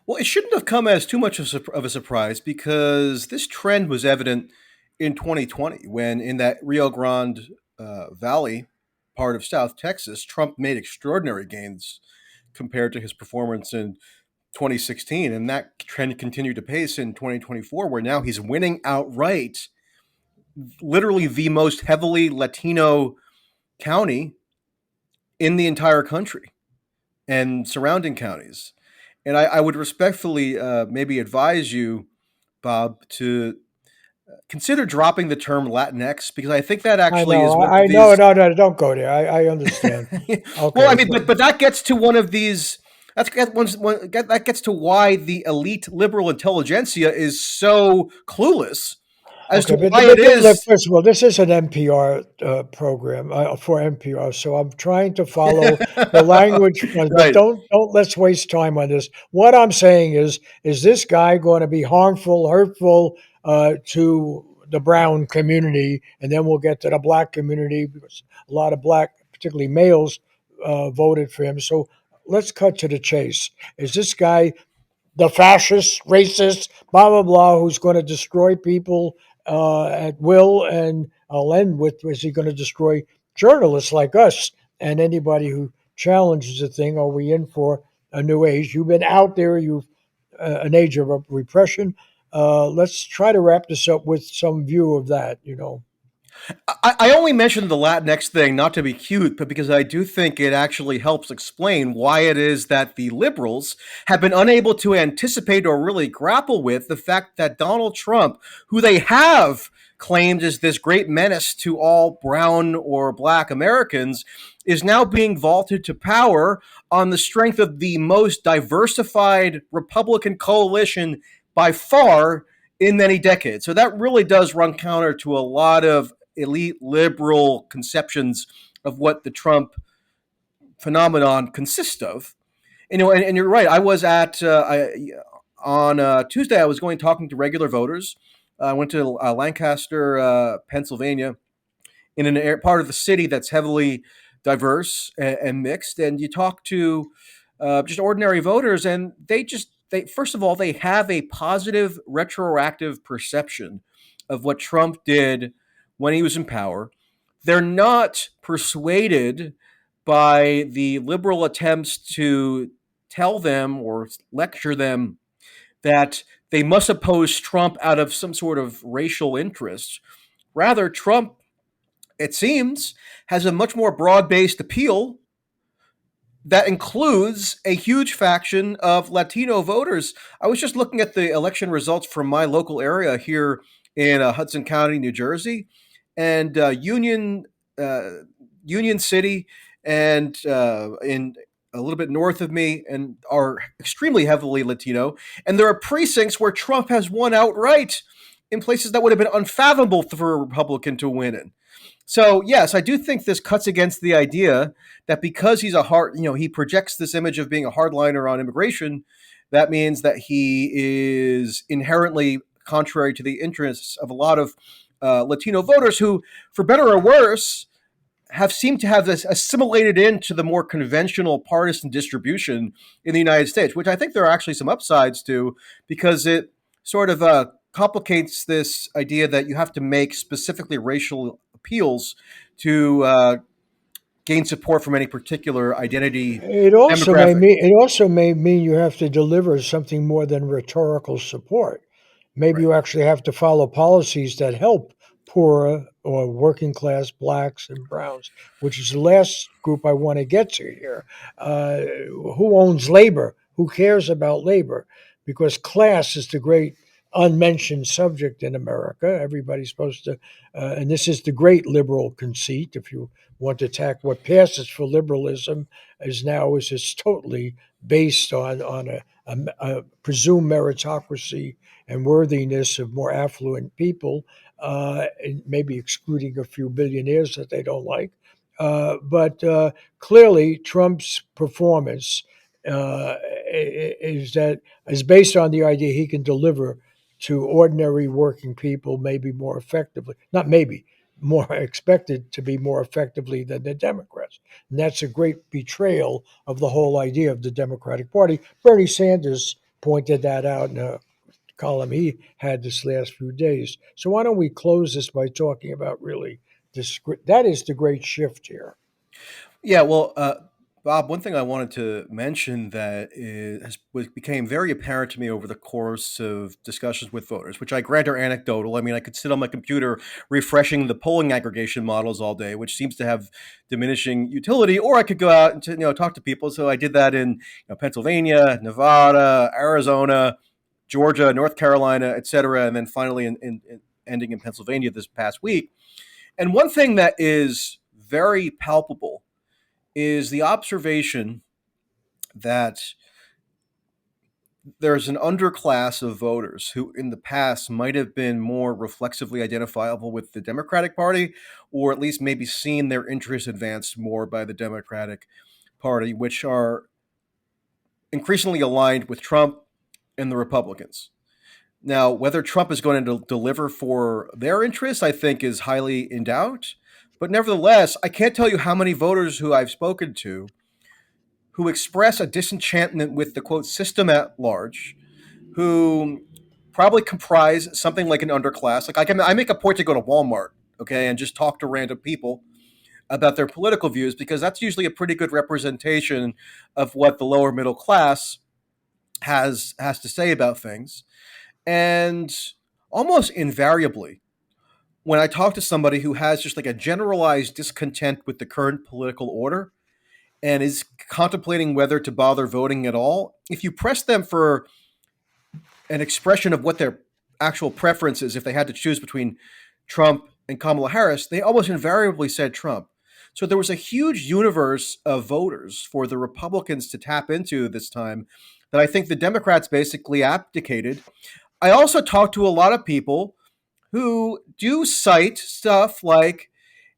Well, it shouldn't have come as too much of a surprise because this trend was evident in 2020 when, in that Rio Grande Valley part of South Texas, Trump made extraordinary gains compared to his performance in 2016. And that trend continued to pace in 2024, where now he's winning outright, literally the most heavily Latino county in the entire country and surrounding counties. And I would respectfully maybe advise you, Bob, to consider dropping the term Latinx because I think that I actually know. is one I of know. these. No, no, don't go there. I understand. Well, I Okay. mean, but that gets to one of these. That gets to why the elite liberal intelligentsia is so clueless as Okay, to why it look, is. first of all, this is an NPR program for NPR, so I'm trying to follow the language. But Right. don't let's waste time on this. What I'm saying is this guy going to be harmful, hurtful to the brown community, and then we'll get to the black community because a lot of black, particularly males, voted for him. So let's cut to the chase. Is this guy the fascist, racist, blah blah blah, who's going to destroy people at will? And I'll end with: is he going to destroy journalists like us and anybody who challenges a thing? Are we in for a new age? You've been out there. You've an age of repression. Let's try to wrap this up with some view of that. I only mentioned the Latinx thing not to be cute, but because I do think it actually helps explain why it is that the liberals have been unable to anticipate or really grapple with the fact that Donald Trump, who they have claimed as this great menace to all brown or black Americans, is now being vaulted to power on the strength of the most diversified Republican coalition by far in many decades. So that really does run counter to a lot of elite liberal conceptions of what the Trump phenomenon consists of. And you're right. I was on Tuesday. I was going talking to regular voters. I went to Lancaster, Pennsylvania, in part of the city that's heavily diverse and mixed. And you talk to just ordinary voters, and they first of all they have a positive retroactive perception of what Trump did when he was in power. They're not persuaded by the liberal attempts to tell them or lecture them that they must oppose Trump out of some sort of racial interest. Rather, Trump, it seems, has a much more broad based appeal that includes a huge faction of Latino voters. I was just looking at the election results from my local area here in Hudson County, New Jersey, and uh, Union City, and in a little bit north of me, and are extremely heavily Latino. And there are precincts where Trump has won outright in places that would have been unfathomable for a Republican to win in. So yes, I do think this cuts against the idea that because he's he projects this image of being a hardliner on immigration. That means that he is inherently contrary to the interests of a lot of Latino voters who, for better or worse, have seemed to have this assimilated into the more conventional partisan distribution in the United States, which I think there are actually some upsides to because it sort of complicates this idea that you have to make specifically racial appeals to gain support from any particular identity demographic. It also may mean you have to deliver something more than rhetorical support. Maybe Right. you actually have to follow policies that help poorer or working class blacks and browns, which is the last group I want to get to here. Who owns labor? Who cares about labor? Because class is the great unmentioned subject in America. Everybody's supposed to, and this is the great liberal conceit. If you want to attack what passes for liberalism, is it's totally based on a presumed meritocracy and worthiness of more affluent people, and maybe excluding a few billionaires that they don't like. But clearly, Trump's performance is that is based on the idea he can deliver to ordinary working people maybe more effectively. Not maybe. more expected to be more effectively than the Democrats. And that's a great betrayal of the whole idea of the Democratic Party. Bernie Sanders pointed that out in a column he had this last few days. So why don't we close this by talking about really this? That is the great shift here. Yeah, well, Bob, one thing I wanted to mention that became very apparent to me over the course of discussions with voters, which I grant are anecdotal. I mean, I could sit on my computer refreshing the polling aggregation models all day, which seems to have diminishing utility, or I could go out and talk to people. So I did that in Pennsylvania, Nevada, Arizona, Georgia, North Carolina, et cetera, and then finally ending in Pennsylvania this past week. And one thing that is very palpable is the observation that there's an underclass of voters who in the past might have been more reflexively identifiable with the Democratic Party, or at least maybe seen their interests advanced more by the Democratic Party, which are increasingly aligned with Trump and the Republicans. Now, whether Trump is going to deliver for their interests, I think, is highly in doubt. But nevertheless, I can't tell you how many voters who I've spoken to who express a disenchantment with the quote system at large, who probably comprise something like an underclass. Like I make a point to go to Walmart, okay, and just talk to random people about their political views because that's usually a pretty good representation of what the lower middle class has to say about things. And almost invariably, when I talk to somebody who has just like a generalized discontent with the current political order, and is contemplating whether to bother voting at all, if you press them for an expression of what their actual preference is, if they had to choose between Trump and Kamala Harris, they almost invariably said Trump. So there was a huge universe of voters for the Republicans to tap into this time that I think the Democrats basically abdicated. I also talked to a lot of people who do cite stuff like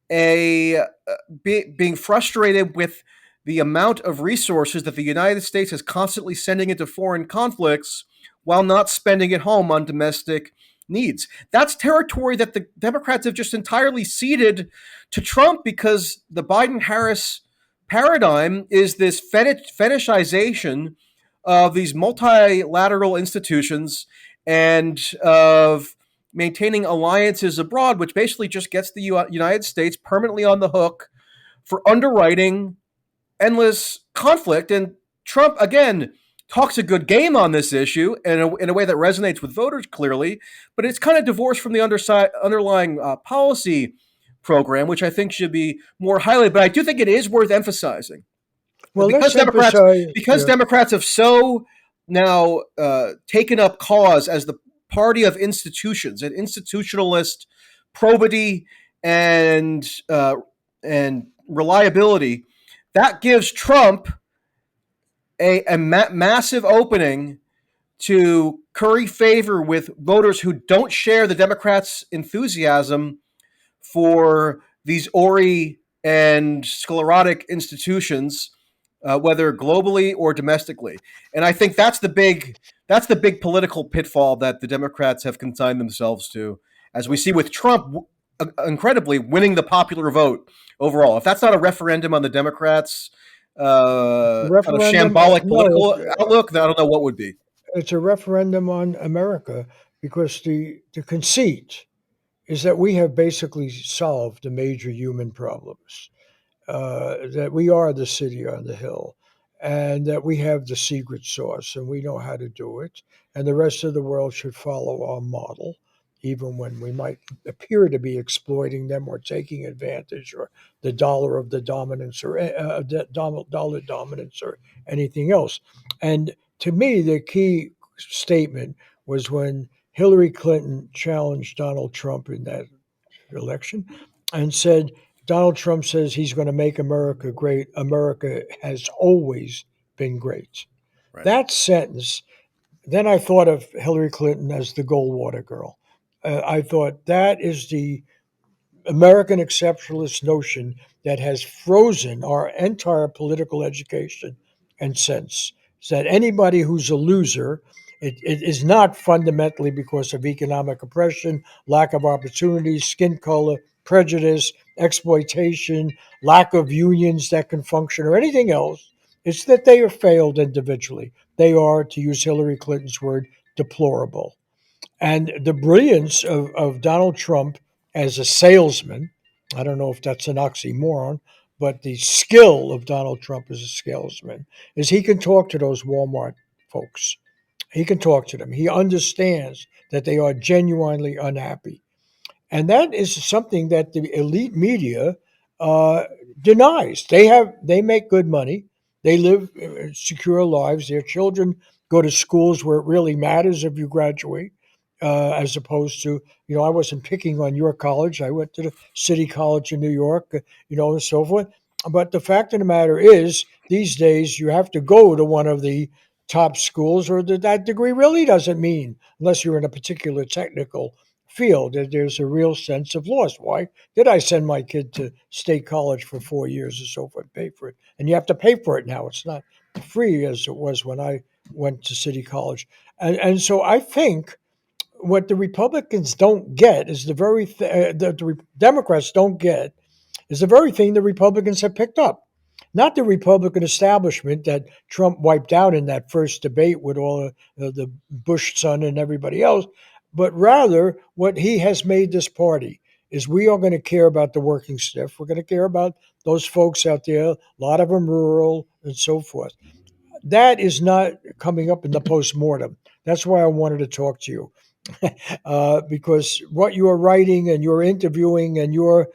being frustrated with the amount of resources that the United States is constantly sending into foreign conflicts while not spending at home on domestic needs. That's territory that the Democrats have just entirely ceded to Trump because the Biden Harris paradigm is this fetishization of these multilateral institutions and of maintaining alliances abroad, which basically just gets the United States permanently on the hook for underwriting endless conflict. And Trump, again, talks a good game on this issue in a way that resonates with voters clearly, but it's kind of divorced from the underlying policy program, which I think should be more highlighted. But I do think it is worth emphasizing that Well, let's emphasize. because Yeah. Democrats have so now taken up cause as the party of institutions, an institutionalist probity and reliability, that gives Trump a massive opening to curry favor with voters who don't share the Democrats' enthusiasm for these Ori and sclerotic institutions, whether globally or domestically. And I think that's the big political pitfall that the Democrats have consigned themselves to, as we see with Trump incredibly winning the popular vote overall. If that's not a referendum on the Democrats' kind of Referendum? shambolic No, political outlook, then I don't know what would be. it's a referendum on America because the conceit is that we have basically solved the major human problems. That we are the city on the hill, and that we have the secret sauce, and we know how to do it, and the rest of the world should follow our model, even when we might appear to be exploiting them or taking advantage, or the dollar of the dominance, or dollar dominance, or anything else. And to me, the key statement was when Hillary Clinton challenged Donald Trump in that election and said, Donald Trump says he's going to make America great. America has always been great. Right. That sentence, then I thought of Hillary Clinton as the Goldwater girl. I thought that is the American exceptionalist notion that has frozen our entire political education and sense. Is that anybody who's a loser, it is not fundamentally because of economic oppression, lack of opportunities, skin color, prejudice, exploitation, lack of unions that can function, or anything else. It's that they are failed individually. They are, to use Hillary Clinton's word, deplorable. And the brilliance of Donald Trump as a salesman, I don't know if that's an oxymoron, but the skill of Donald Trump as a salesman is he can talk to those Walmart folks. He can talk to them. He understands that they are genuinely unhappy. And that is something that the elite media uh, denies. They make good money. They live secure lives. Their children go to schools where it really matters if you graduate, as opposed to I wasn't picking on your college. I went to the City College in New York, and so forth. But the fact of the matter is, these days you have to go to one of the top schools, or that degree really doesn't mean, unless you're in a particular technical field, that there's a real sense of loss. Why did I send my kid to state college for 4 years or so forth, pay for it? And you have to pay for it now. It's not free as it was when I went to city college. And so I think what the Republicans don't get is the Democrats don't get is the very thing the Republicans have picked up. Not the Republican establishment that Trump wiped out in that first debate with all the Bush son and everybody else, but rather what he has made this party is we are going to care about the working stiff. We're going to care about those folks out there, a lot of them rural and so forth. That is not coming up in the postmortem. That's why I wanted to talk to you. Because what you're writing and you're interviewing and you're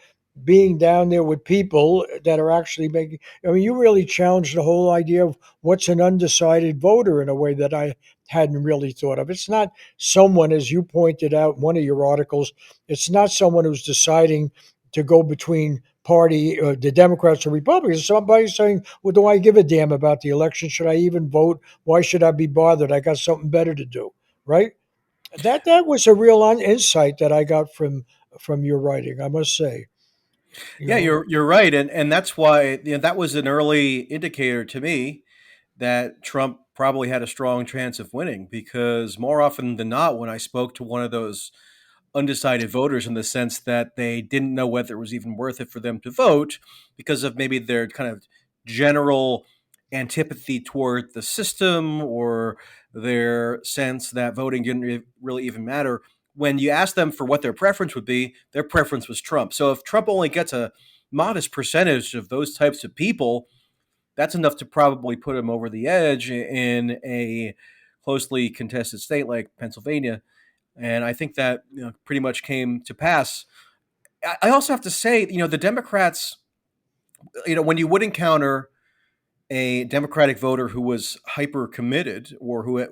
being down there with people that are actually making, I mean, you really challenge the whole idea of what's an undecided voter in a way that I hadn't really thought of. It's not someone, as you pointed out in one of your articles, it's not someone who's deciding to go between party, the Democrats or Republicans. Somebody saying, well, do I give a damn about the election? Should I even vote? Why should I be bothered? I got something better to do, right? That was a real insight that I got from your writing, I must say. You Yeah, know, you're right, and that's why that was an early indicator to me that Trump probably had a strong chance of winning, because more often than not, when I spoke to one of those undecided voters, in the sense that they didn't know whether it was even worth it for them to vote because of maybe their kind of general antipathy toward the system, or their sense that voting didn't really even matter. When you ask them for what their preference would be, their preference was Trump. So if Trump only gets a modest percentage of those types of people, that's enough to probably put him over the edge in a closely contested state like Pennsylvania. And I think that pretty much came to pass. I also have to say, the Democrats, when you would encounter a Democratic voter who was hyper committed, or who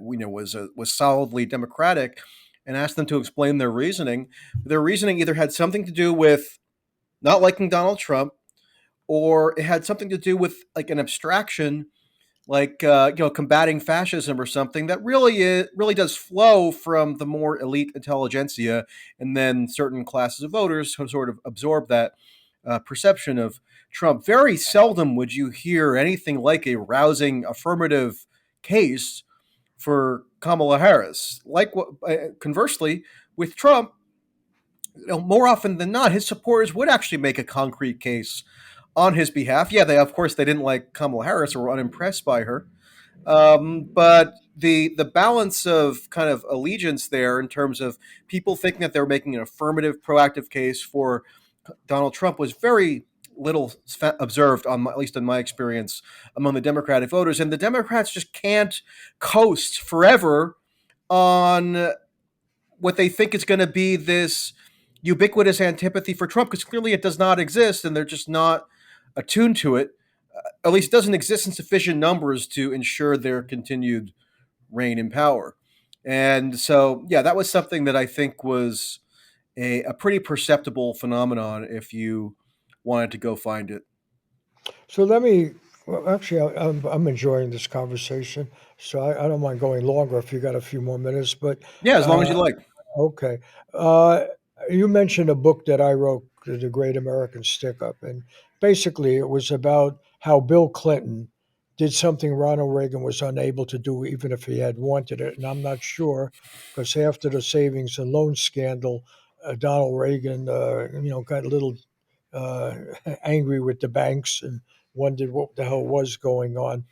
was solidly Democratic, and ask them to explain their reasoning either had something to do with not liking Donald Trump, or it had something to do with like an abstraction, like combating fascism or something that really does flow from the more elite intelligentsia, and then certain classes of voters who sort of absorb that perception of Trump. Very seldom would you hear anything like a rousing affirmative case for Kamala Harris. Conversely, with Trump, more often than not, his supporters would actually make a concrete case on his behalf. Yeah, they didn't like Kamala Harris or were unimpressed by her, but the balance of kind of allegiance there, in terms of people thinking that they're making an affirmative, proactive case for Donald Trump, was very little observed, at least in my experience, among the Democratic voters. And the Democrats just can't coast forever on what they think is going to be this ubiquitous antipathy for Trump, because clearly it does not exist, and they're just not attuned to it. At least it doesn't exist in sufficient numbers to ensure their continued reign in power. And so, yeah, that was something that I think was a pretty perceptible phenomenon if you wanted to go find it. so let me. Well, actually, I'm enjoying this conversation, so I don't mind going longer if you got a few more minutes. But Yeah, as long as uh, you like. okay, uh, you mentioned a book that I wrote, The Great American Stickup, and basically it was about how Bill Clinton did something Ronald Reagan was unable to do, even if he had wanted it. And I'm not sure, because after the savings and loan scandal, Donald Reagan, got a little uh, angry with the banks and wondered what the hell was going on.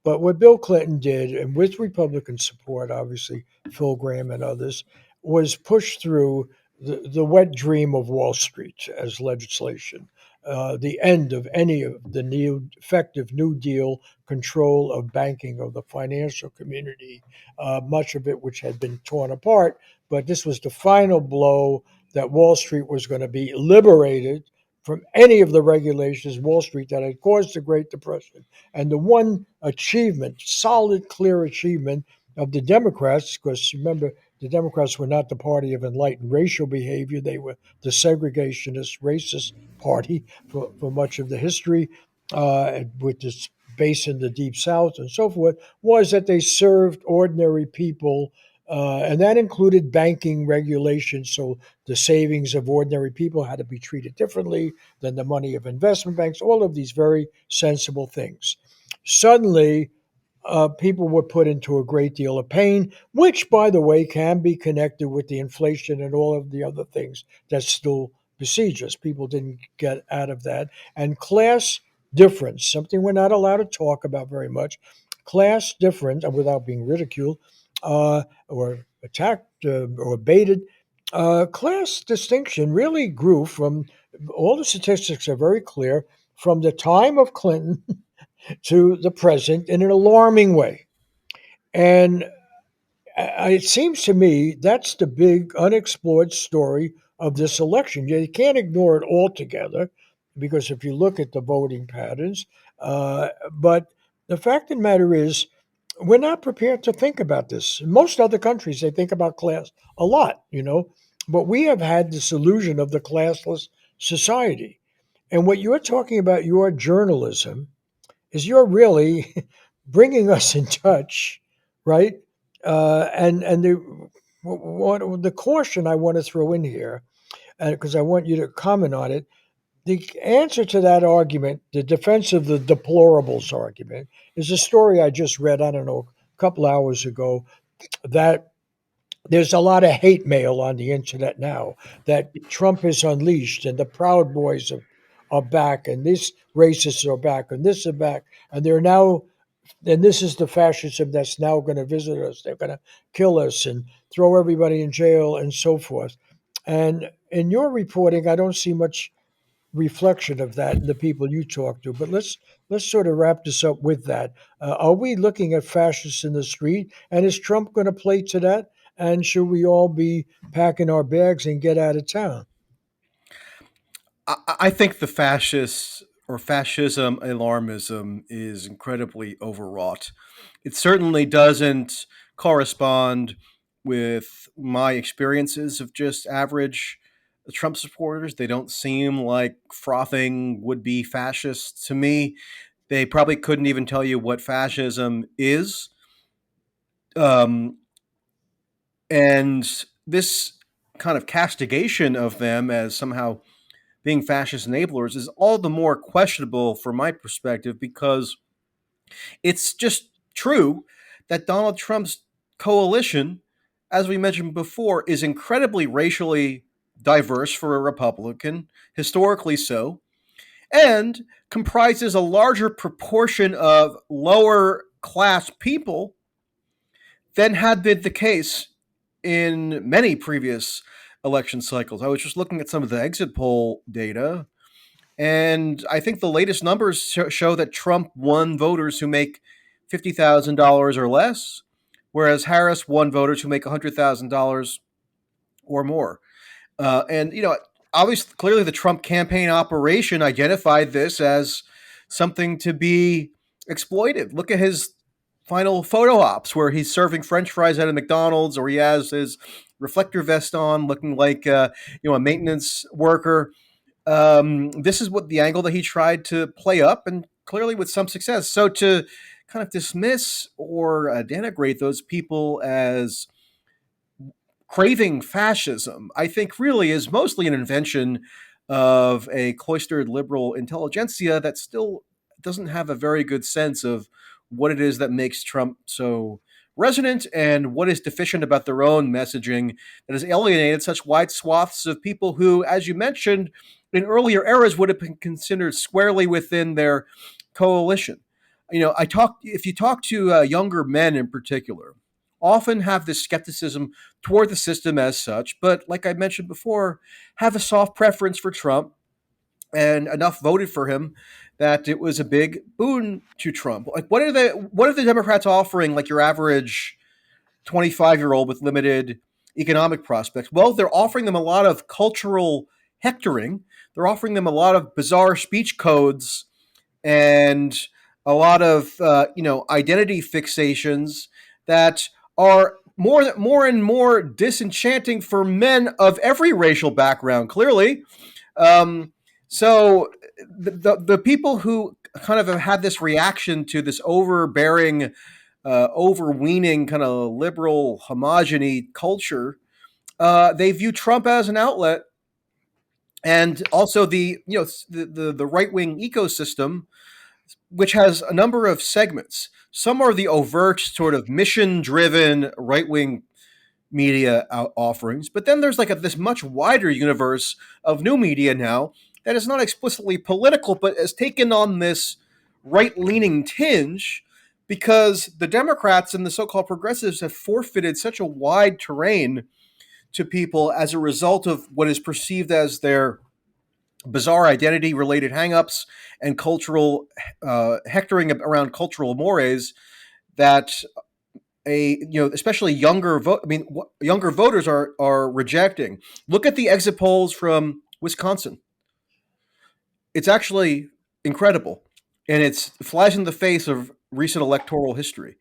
But what Bill Clinton did, and with Republican support, obviously, Phil Gramm and others, was push through the wet dream of Wall Street as legislation, the end of any of the new effective New Deal control of banking of the financial community, much of it which had been torn apart. But this was the final blow that Wall Street was going to be liberated from any of the regulations, Wall Street, that had caused the Great Depression. And the one achievement, solid, clear achievement of the Democrats, because remember, the Democrats were not the party of enlightened racial behavior. They were the segregationist, racist party for much of the history, with this base in the Deep South and so forth, was that they served ordinary people. And that included banking regulations. So the savings of ordinary people had to be treated differently than the money of investment banks, all of these very sensible things. Suddenly, people were put into a great deal of pain, which, by the way, can be connected with the inflation and all of the other things that still besiege us. People didn't get out of that. And class difference, something we're not allowed to talk about very much, class difference, without being ridiculed or attacked or baited, class distinction really grew from all the statistics are very clear from the time of Clinton to the present in an alarming way. And it seems to me that's the big unexplored story of this election. You can't ignore it altogether because if you look at the voting patterns, but the fact of the matter is, we're not prepared to think about this. In most other countries, they think about class a lot, but we have had this illusion of the classless society. And what you're talking about, your journalism, is you're really bringing us in touch, right? And the caution I want to throw in here, because I want you to comment on it, the answer to that argument, the defense of the deplorables argument, is a story I just read, I don't know, a couple hours ago, that there's a lot of hate mail on the internet now that Trump has unleashed and the Proud Boys are back and these racists are back and this is back and they're now and this is the fascism that's now going to visit us. They're going to kill us and throw everybody in jail and so forth. And in your reporting, I don't see much reflection of that in the people you talk to. But let's sort of wrap this up with that. Are we looking at fascists in the street, and is Trump going to play to that? And should we all be packing our bags and get out of town? I think the fascist or fascism alarmism is incredibly overwrought. It certainly doesn't correspond with my experiences of just average Trump supporters. They don't seem like frothing would be fascists to me. They probably couldn't even tell you what fascism is. Um, and this kind of castigation of them as somehow being fascist enablers is all the more questionable from my perspective because it's just true that Donald Trump's coalition, as we mentioned before, is incredibly racially diverse for a Republican, historically so, and comprises a larger proportion of lower class people than had been the case in many previous election cycles. I was just looking at some of the exit poll data. And I think the latest numbers show that Trump won voters who make $50,000 or less, whereas Harris won voters who make $100,000 or more. And obviously, clearly, the Trump campaign operation identified this as something to be exploited. Look at his final photo ops where he's serving French fries at a McDonald's, or he has his reflector vest on, looking like a maintenance worker. This is what the angle that he tried to play up, and clearly with some success. So to kind of dismiss or denigrate those people as craving fascism, I think really is mostly an invention of a cloistered liberal intelligentsia that still doesn't have a very good sense of what it is that makes Trump so resonant and what is deficient about their own messaging that has alienated such wide swaths of people who, as you mentioned, in earlier eras would have been considered squarely within their coalition. If you talk to younger men in particular, often have this skepticism toward the system as such, but like I mentioned before, have a soft preference for Trump and enough voted for him that it was a big boon to Trump. Like, what are the Democrats offering? Like your average 25-year-old with limited economic prospects. Well, they're offering them a lot of cultural hectoring. They're offering them a lot of bizarre speech codes and a lot of identity fixations that are more and more disenchanting for men of every racial background. Clearly, um, so the people who kind of have had this reaction to this overbearing, overweening kind of liberal homogeny culture, they view Trump as an outlet, and also the right wing ecosystem, which has a number of segments. Some are the overt sort of mission driven right wing media offerings. But then there's like this much wider universe of new media now that is not explicitly political, but has taken on this right leaning tinge because the Democrats and the so called progressives have forfeited such a wide terrain to people as a result of what is perceived as their bizarre identity related hangups and cultural hectoring around cultural mores that especially younger voters are rejecting. Look at the exit polls from Wisconsin. It's actually incredible, and it flies in the face of recent electoral history.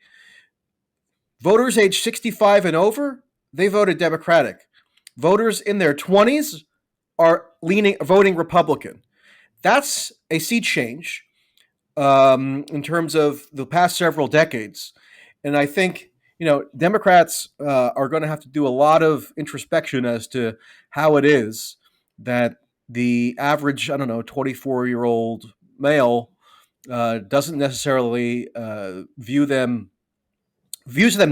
Voters age 65 and over, they voted Democratic. Voters in their 20s are voting Republican. That's a sea change in terms of the past several decades. And I think, Democrats are going to have to do a lot of introspection as to how it is that the average, I don't know, 24-year-old male doesn't necessarily views them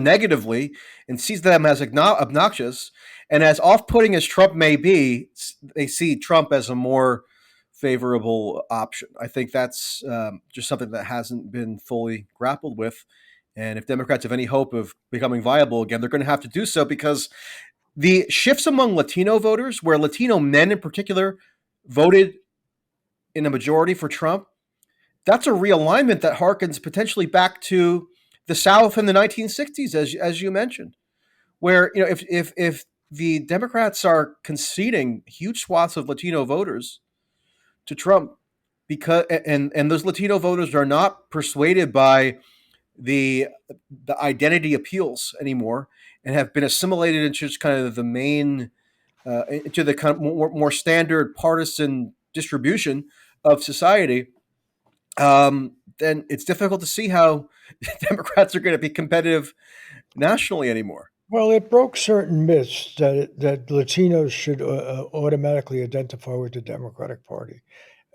negatively and sees them as obnoxious. And as off-putting as Trump may be, they see Trump as a more favorable option. I think that's just something that hasn't been fully grappled with. And if Democrats have any hope of becoming viable again, they're going to have to do so because the shifts among Latino voters, where Latino men in particular voted in a majority for Trump, that's a realignment that harkens potentially back to the South in the 1960s, as you mentioned, where if the Democrats are conceding huge swaths of Latino voters to Trump because and those Latino voters are not persuaded by the identity appeals anymore and have been assimilated into just kind of the main into the kind of more standard partisan distribution of society, then it's difficult to see how Democrats are going to be competitive nationally anymore. Well, it broke certain myths that Latinos should automatically identify with the Democratic Party,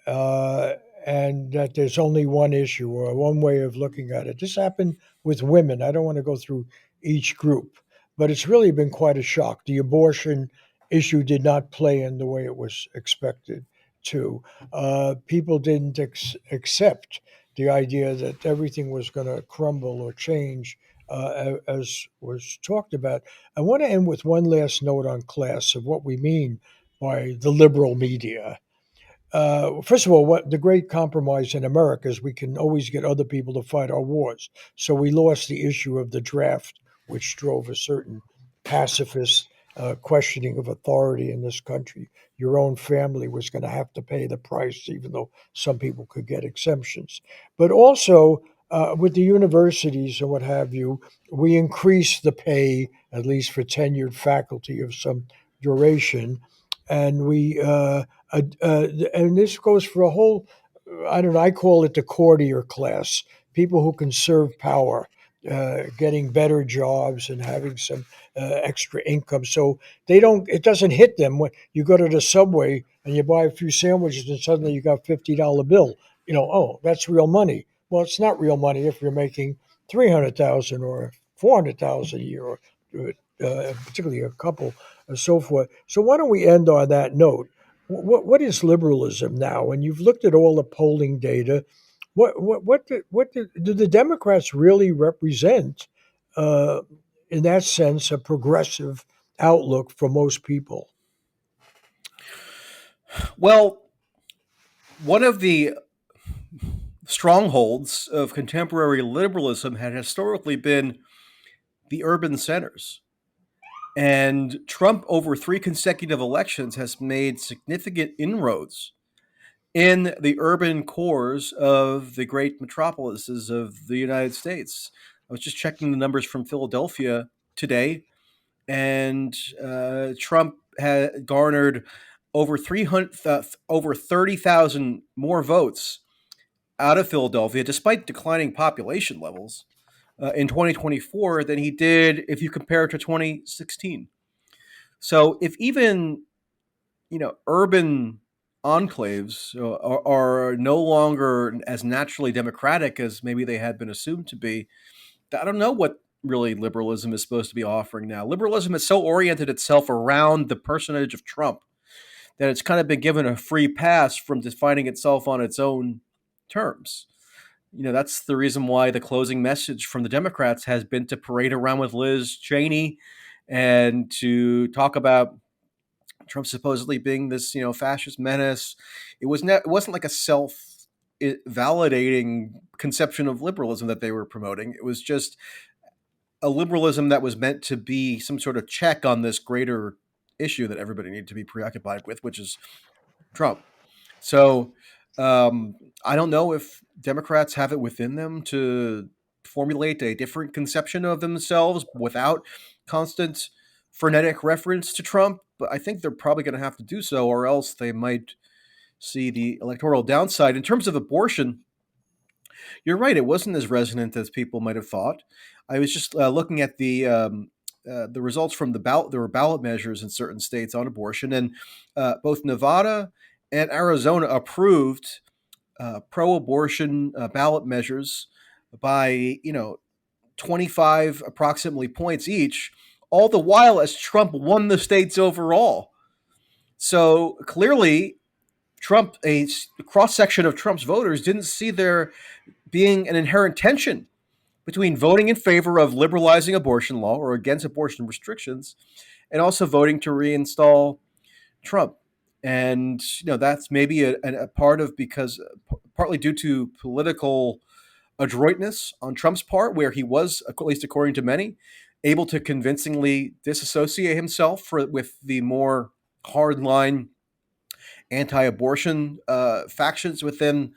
uh, and that there's only one issue or one way of looking at it. This happened with women. I don't want to go through each group, but it's really been quite a shock. The abortion issue did not play in the way it was expected to. People didn't accept the idea that everything was going to crumble or change as was talked about. I want to end with one last note on class of what we mean by the liberal media. First of all, what the great compromise in America is we can always get other people to fight our wars. So we lost the issue of the draft, which drove a certain pacifist questioning of authority in this country. Your own family was going to have to pay the price, even though some people could get exemptions. But also, with the universities and what have you, we increased the pay, at least for tenured faculty of some duration. And and this goes for a whole, I don't know, I call it the courtier class, people who can serve power, getting better jobs and having some extra income. So it doesn't hit them when you go to the subway and you buy a few sandwiches and suddenly you got $50 bill. Oh, that's real money. Well, it's not real money if you're making 300,000 or 400,000 a year, particularly a couple, and so forth. So why don't we end on that note? What is liberalism now? And you've looked at all the polling data. Do the Democrats really represent, uh, in that sense, a progressive outlook for most people? Well, one of the strongholds of contemporary liberalism had historically been the urban centers. And Trump, over three consecutive elections, has made significant inroads in the urban cores of the great metropolises of the United States. I was just checking the numbers from Philadelphia today, and Trump had garnered over 30,000 more votes out of Philadelphia, despite declining population levels in 2024 than he did if you compare it to 2016. So if even urban enclaves are no longer as naturally democratic as maybe they had been assumed to be, I don't know what really liberalism is supposed to be offering now. Liberalism has so oriented itself around the personage of Trump that it's kind of been given a free pass from defining itself on its own terms. That's the reason why the closing message from the Democrats has been to parade around with Liz Cheney and to talk about Trump supposedly being this, fascist menace. It wasn't like a self validating conception of liberalism that they were promoting. It was just a liberalism that was meant to be some sort of check on this greater issue that everybody needed to be preoccupied with, which is Trump. So um, I don't know if Democrats have it within them to formulate a different conception of themselves without constant frenetic reference to Trump, but I think they're probably going to have to do so, or else they might see the electoral downside. In terms of abortion, you're right; it wasn't as resonant as people might have thought. I was just looking at the results from the ballot. There were ballot measures in certain states on abortion, and both Nevada and Arizona approved pro-abortion ballot measures by 25 approximately points each, all the while as Trump won the states overall. So clearly, a cross section of Trump's voters didn't see there being an inherent tension between voting in favor of liberalizing abortion law or against abortion restrictions and also voting to reinstall Trump. And that's maybe a part of because partly due to political adroitness on Trump's part, where he was, at least according to many, able to convincingly disassociate himself with the more hardline anti-abortion factions within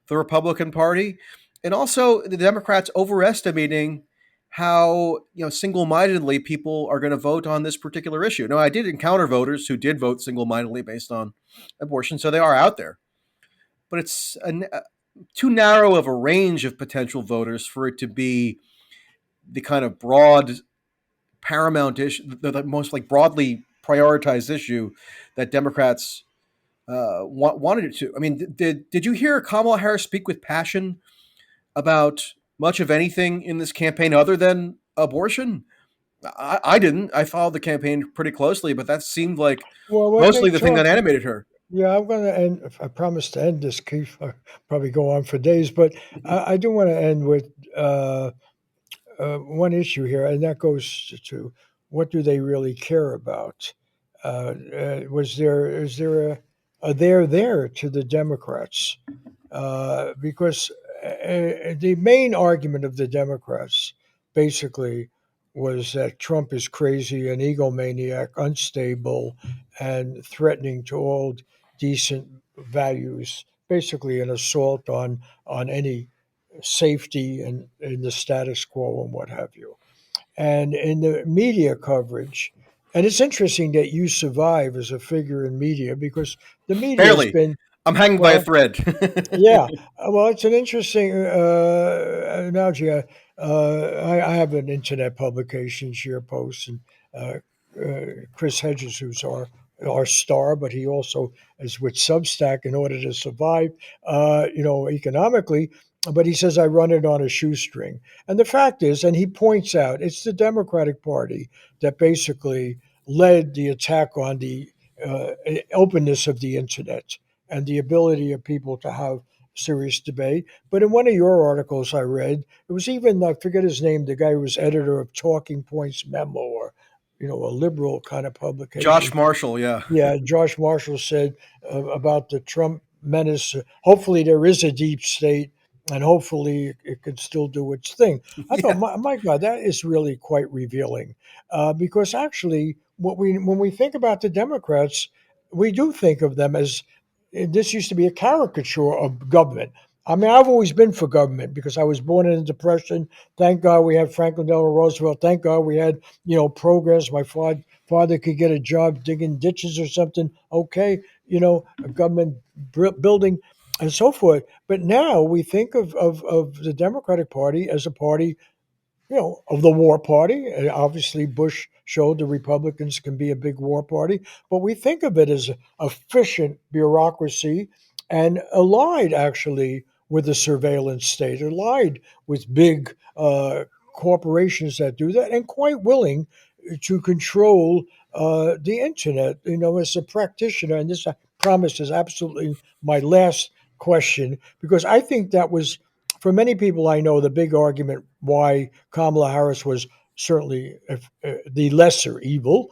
the Republican Party, and also the Democrats overestimating how single-mindedly people are going to vote on this particular issue. Now, I did encounter voters who did vote single-mindedly based on abortion, so they are out there, but it's too narrow of a range of potential voters for it to be the kind of broad paramount issue, the most like broadly prioritized issue that Democrats wanted it to. I mean, did you hear Kamala Harris speak with passion about much of anything in this campaign other than abortion? I didn't. I followed the campaign pretty closely, but that seemed like Well, when they mostly the thing that talk, animated her. yeah, I'm going to end. I promise to end this, Keith. I'll probably go on for days, but I do want to end with one issue here, and that goes to what do they really care about? Is there a there to the Democrats? Because the main argument of the Democrats basically was that Trump is crazy, an egomaniac, unstable, and threatening to all decent values. Basically, an assault on any safety and in the status quo and what have you. And in the media coverage, and it's interesting that you survive as a figure in media because the media has Barely. been, I'm hanging by a well, thread. yeah, well, it's an interesting analogy. I have an internet publication, share posts, and Chris Hedges, who's our star, but he also is with Substack in order to survive, economically. but he says I run it on a shoestring. And the fact is, and he points out, it's the Democratic Party that basically led the attack on the uh, openness of the internet and the ability of people to have serious debate. But in one of your articles I read, it was even, I forget his name, the guy who was editor of Talking Points Memo, or a liberal kind of Josh publication. Marshall, yeah. Yeah, Josh Marshall said about the Trump menace. Hopefully, there is a deep state, and hopefully, it can still do its thing. I thought, Yeah. my God, that is really quite revealing, because actually, when we think about the Democrats, we do think of them as this used to be a caricature of government. I mean, I've always been for government because I was born in the Depression. Thank God we had Franklin Delano Roosevelt. Thank God we had, programs. My father could get a job digging ditches or something. Okay, a government building and so forth. But now we think of the Democratic Party as a party, of the war party. Obviously, Bush showed the Republicans can be a big war party, but we think of it as efficient bureaucracy and allied actually with the surveillance state, allied with big corporations that do that, and quite willing to control the internet. As a practitioner, and this I promise is absolutely my last question, because I think that was for many people I know the big argument why Kamala Harris was certainly the lesser evil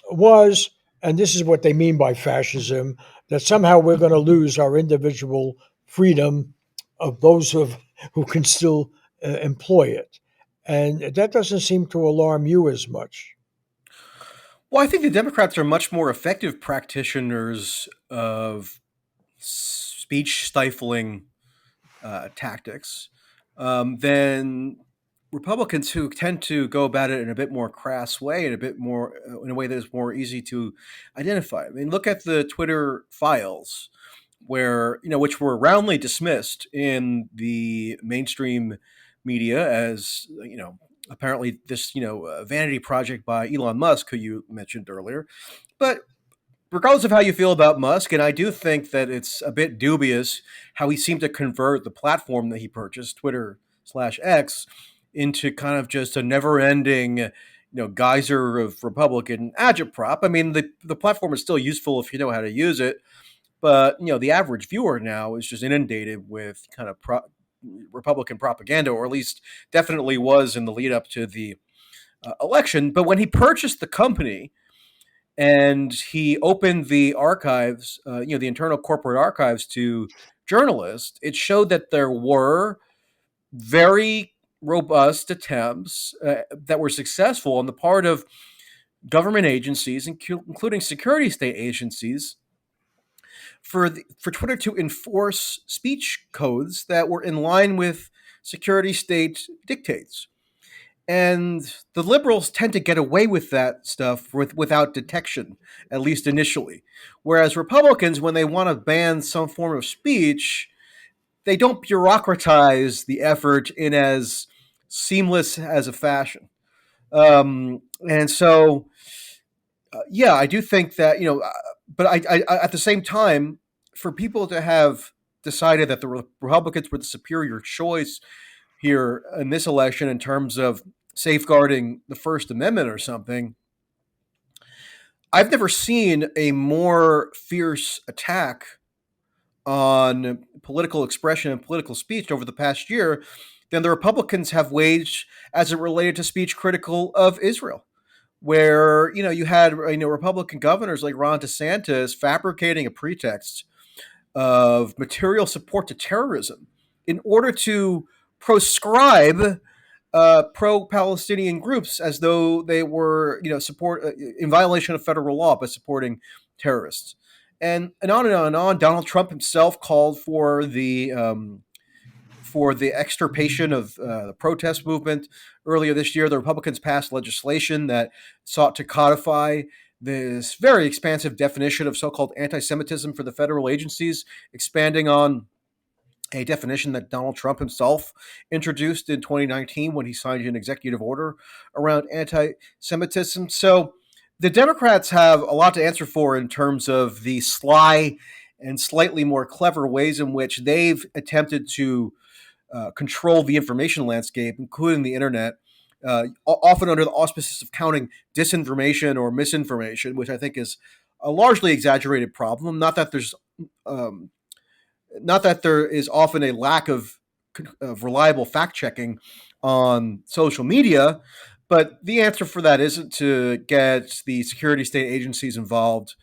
was, and this is what they mean by fascism, that somehow we're going to lose our individual freedom of those who can still employ it. And that doesn't seem to alarm you as much. Well, I think the Democrats are much more effective practitioners of speech stifling tactics than Republicans, who tend to go about it in a bit more crass way and a bit more in a way that is more easy to identify. I mean, look at the Twitter files, where which were roundly dismissed in the mainstream media as apparently this vanity project by Elon Musk, who you mentioned earlier. But regardless of how you feel about Musk, and I do think that it's a bit dubious how he seemed to convert the platform that he purchased, Twitter/X, into kind of just a never-ending, geyser of Republican agitprop. I mean, the platform is still useful if you know how to use it, but the average viewer now is just inundated with kind of Republican propaganda, or at least definitely was in the lead up to the election. But when he purchased the company and he opened the archives, the internal corporate archives to journalists, it showed that there were very robust attempts that were successful on the part of government agencies, including security state agencies, for Twitter to enforce speech codes that were in line with security state dictates. And the liberals tend to get away with that stuff without detection, at least initially. Whereas Republicans, when they want to ban some form of speech, they don't bureaucratize the effort in as seamless as a fashion. And so, yeah, I do think that, but I at the same time, for people to have decided that the Republicans were the superior choice here in this election in terms of safeguarding the First Amendment or something, I've never seen a more fierce attack on political expression and political speech over the past year than the Republicans have waged as it related to speech critical of Israel. Where you had Republican governors like Ron DeSantis fabricating a pretext of material support to terrorism in order to proscribe pro-Palestinian groups as though they were, support in violation of federal law by supporting terrorists, and on and on and on. Donald Trump himself called for the extirpation of the protest movement earlier this year. The Republicans passed legislation that sought to codify this very expansive definition of so-called anti-Semitism for the federal agencies, expanding on a definition that Donald Trump himself introduced in 2019 when he signed an executive order around anti Semitism. So the Democrats have a lot to answer for in terms of the sly and slightly more clever ways in which they've attempted to control the information landscape, including the internet, often under the auspices of counting disinformation or misinformation, which I think is a largely exaggerated problem. Um, Not that there is often a lack of reliable fact checking on social media, but the answer for that isn't to get the security state agencies involved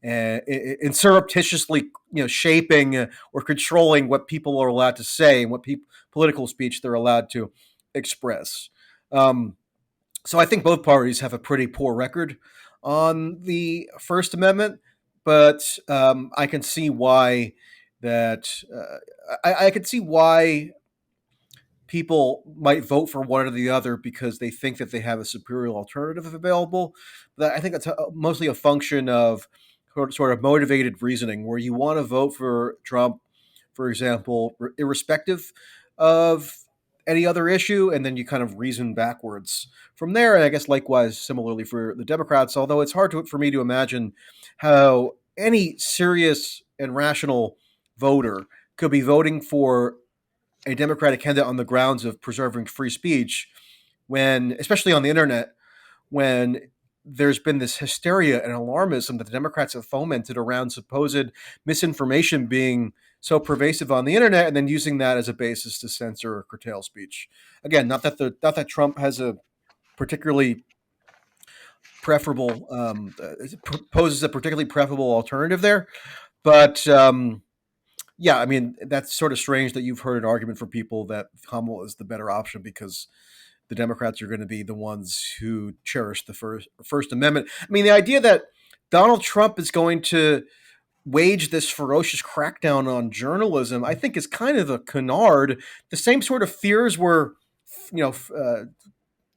in surreptitiously, shaping or controlling what people are allowed to say and what political speech they're allowed to express. Um, so I think both parties have a pretty poor record on the First Amendment, but I can see why that I can see why people might vote for one or the other because they think that they have a superior alternative available. But I think that's mostly a function of sort of motivated reasoning, where you want to vote for Trump, for example, irrespective of any other issue, and then you kind of reason backwards from there. And I guess likewise, similarly for the Democrats, although it's hard for me to imagine how any serious and rational voter could be voting for a Democratic candidate on the grounds of preserving free speech when, especially on the internet, when there's been this hysteria and alarmism that the Democrats have fomented around supposed misinformation being so pervasive on the internet, and then using that as a basis to censor or curtail speech. Again, not that Trump has a particularly preferable poses a particularly preferable alternative there, but yeah, I mean, that's sort of strange that you've heard an argument from people that Kamala is the better option because the Democrats are going to be the ones who cherish the First Amendment. I mean, the idea that Donald Trump is going to wage this ferocious crackdown on journalism, I think, is kind of a canard. The same sort of fears were, you know,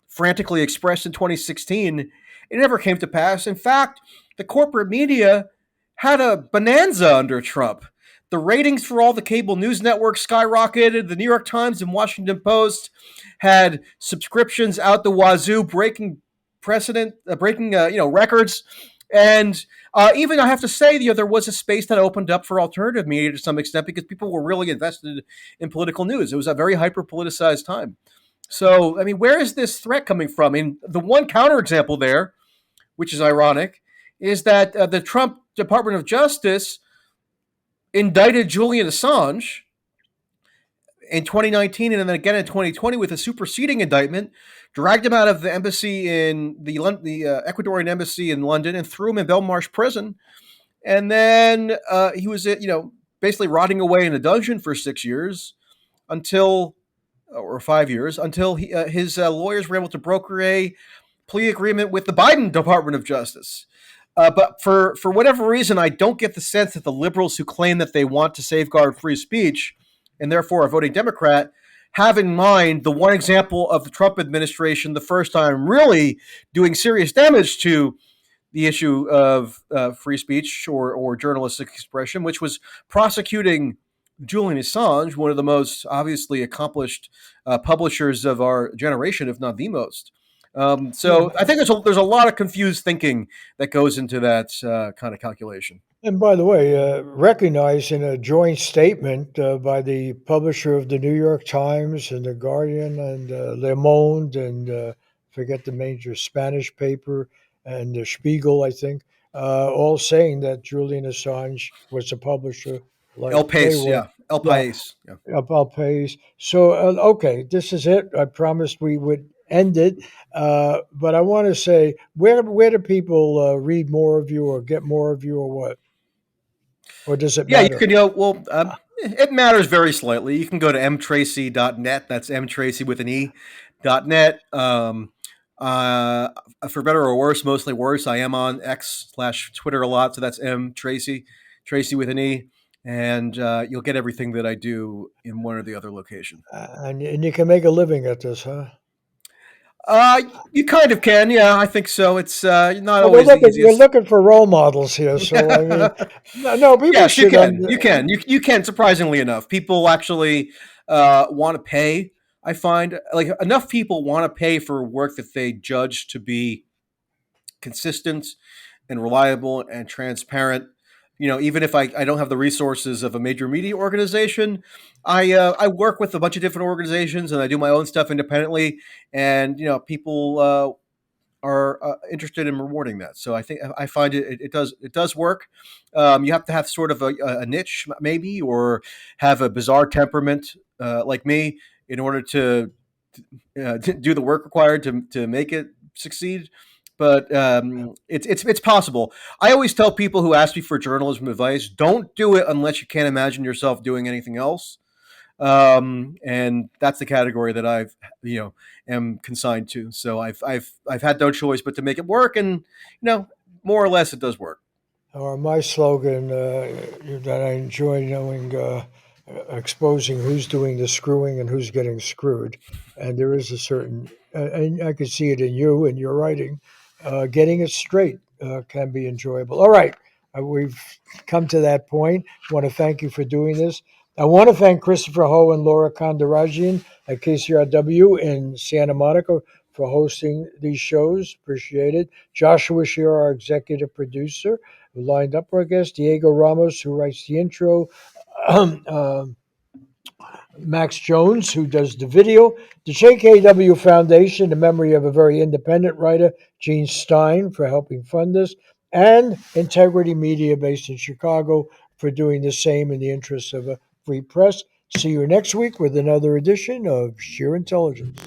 frantically expressed in 2016. It never came to pass. In fact, the corporate media had a bonanza under Trump. The ratings for all the cable news networks skyrocketed. The New York Times and Washington Post had subscriptions out the wazoo, breaking records. And even I have to say, there was a space that opened up for alternative media to some extent because people were really invested in political news. It was a very hyper politicized time. So, I mean, where is this threat coming from? I mean, the one counterexample there, which is ironic, is that the Trump Department of Justice indicted Julian Assange in 2019 and then again in 2020 with a superseding indictment, dragged him out of the embassy in the Ecuadorian embassy in London and threw him in Belmarsh prison. And then he was, basically rotting away in a dungeon for 6 years until, or 5 years, until his lawyers were able to broker a plea agreement with the Biden Department of Justice. But for whatever reason, I don't get the sense that the liberals who claim that they want to safeguard free speech and therefore are voting Democrat have in mind the one example of the Trump administration, the first time really doing serious damage to the issue of free speech or journalistic expression, which was prosecuting Julian Assange, one of the most obviously accomplished publishers of our generation, if not the most. So I think there's a lot of confused thinking that goes into that kind of calculation. And by the way, recognized in a joint statement by the publisher of the New York Times and the Guardian and Le Monde and forget the major Spanish paper and the Spiegel, I think, all saying that Julian Assange was a publisher like El they Pace, were. yeah, El Yeah, País, yeah. about pays. So, okay, this is it. I promised we would end it. But I want to say, where do people read more of you or get more of you or what? Or does it Yeah, you matter? can, it matters very slightly. You can go to mtracy.net. That's mtracy with an E.net. For better or worse, mostly worse, I am on X/Twitter a lot. So that's mtracy, Tracy with an E. And you'll get everything that I do in one or the other location. And you can make a living at this, huh? Uh, you kind of can, yeah. I think so. It's not Well, always the we're easiest. looking for role models here. So I mean, no, no people Yes, you should. can. You can. You can. Surprisingly enough, people actually want to pay. I find like enough people want to pay for work that they judge to be consistent and reliable and transparent. even if I don't have the resources of a major media organization, I work with a bunch of different organizations and I do my own stuff independently. And people are interested in rewarding that. So I find it does work. You have to have sort of a niche maybe, or have a bizarre temperament like me in order to do the work required to make it succeed. But it's possible. I always tell people who ask me for journalism advice, don't do it unless you can't imagine yourself doing anything else. And that's the category that am consigned to. So I've had no choice but to make it work, and more or less it does work. Or my slogan that I enjoy knowing, exposing who's doing the screwing and who's getting screwed. And there is a certain, and I can see it in you and your writing, getting it straight can be enjoyable. All right, we've come to that point. I want to thank you for doing this. I want to thank Christopher Ho and Laura Kondarajian at KCRW in Santa Monica for hosting these shows. Appreciate it. Joshua Shear, our executive producer, who lined up our guest, Diego Ramos, who writes the intro, uh, Max Jones, who does the video, the JKW Foundation, in memory of a very independent writer, Gene Stein, for helping fund this, and Integrity Media, based in Chicago, for doing the same in the interests of a free press. See you next week with another edition of Sheer Intelligence.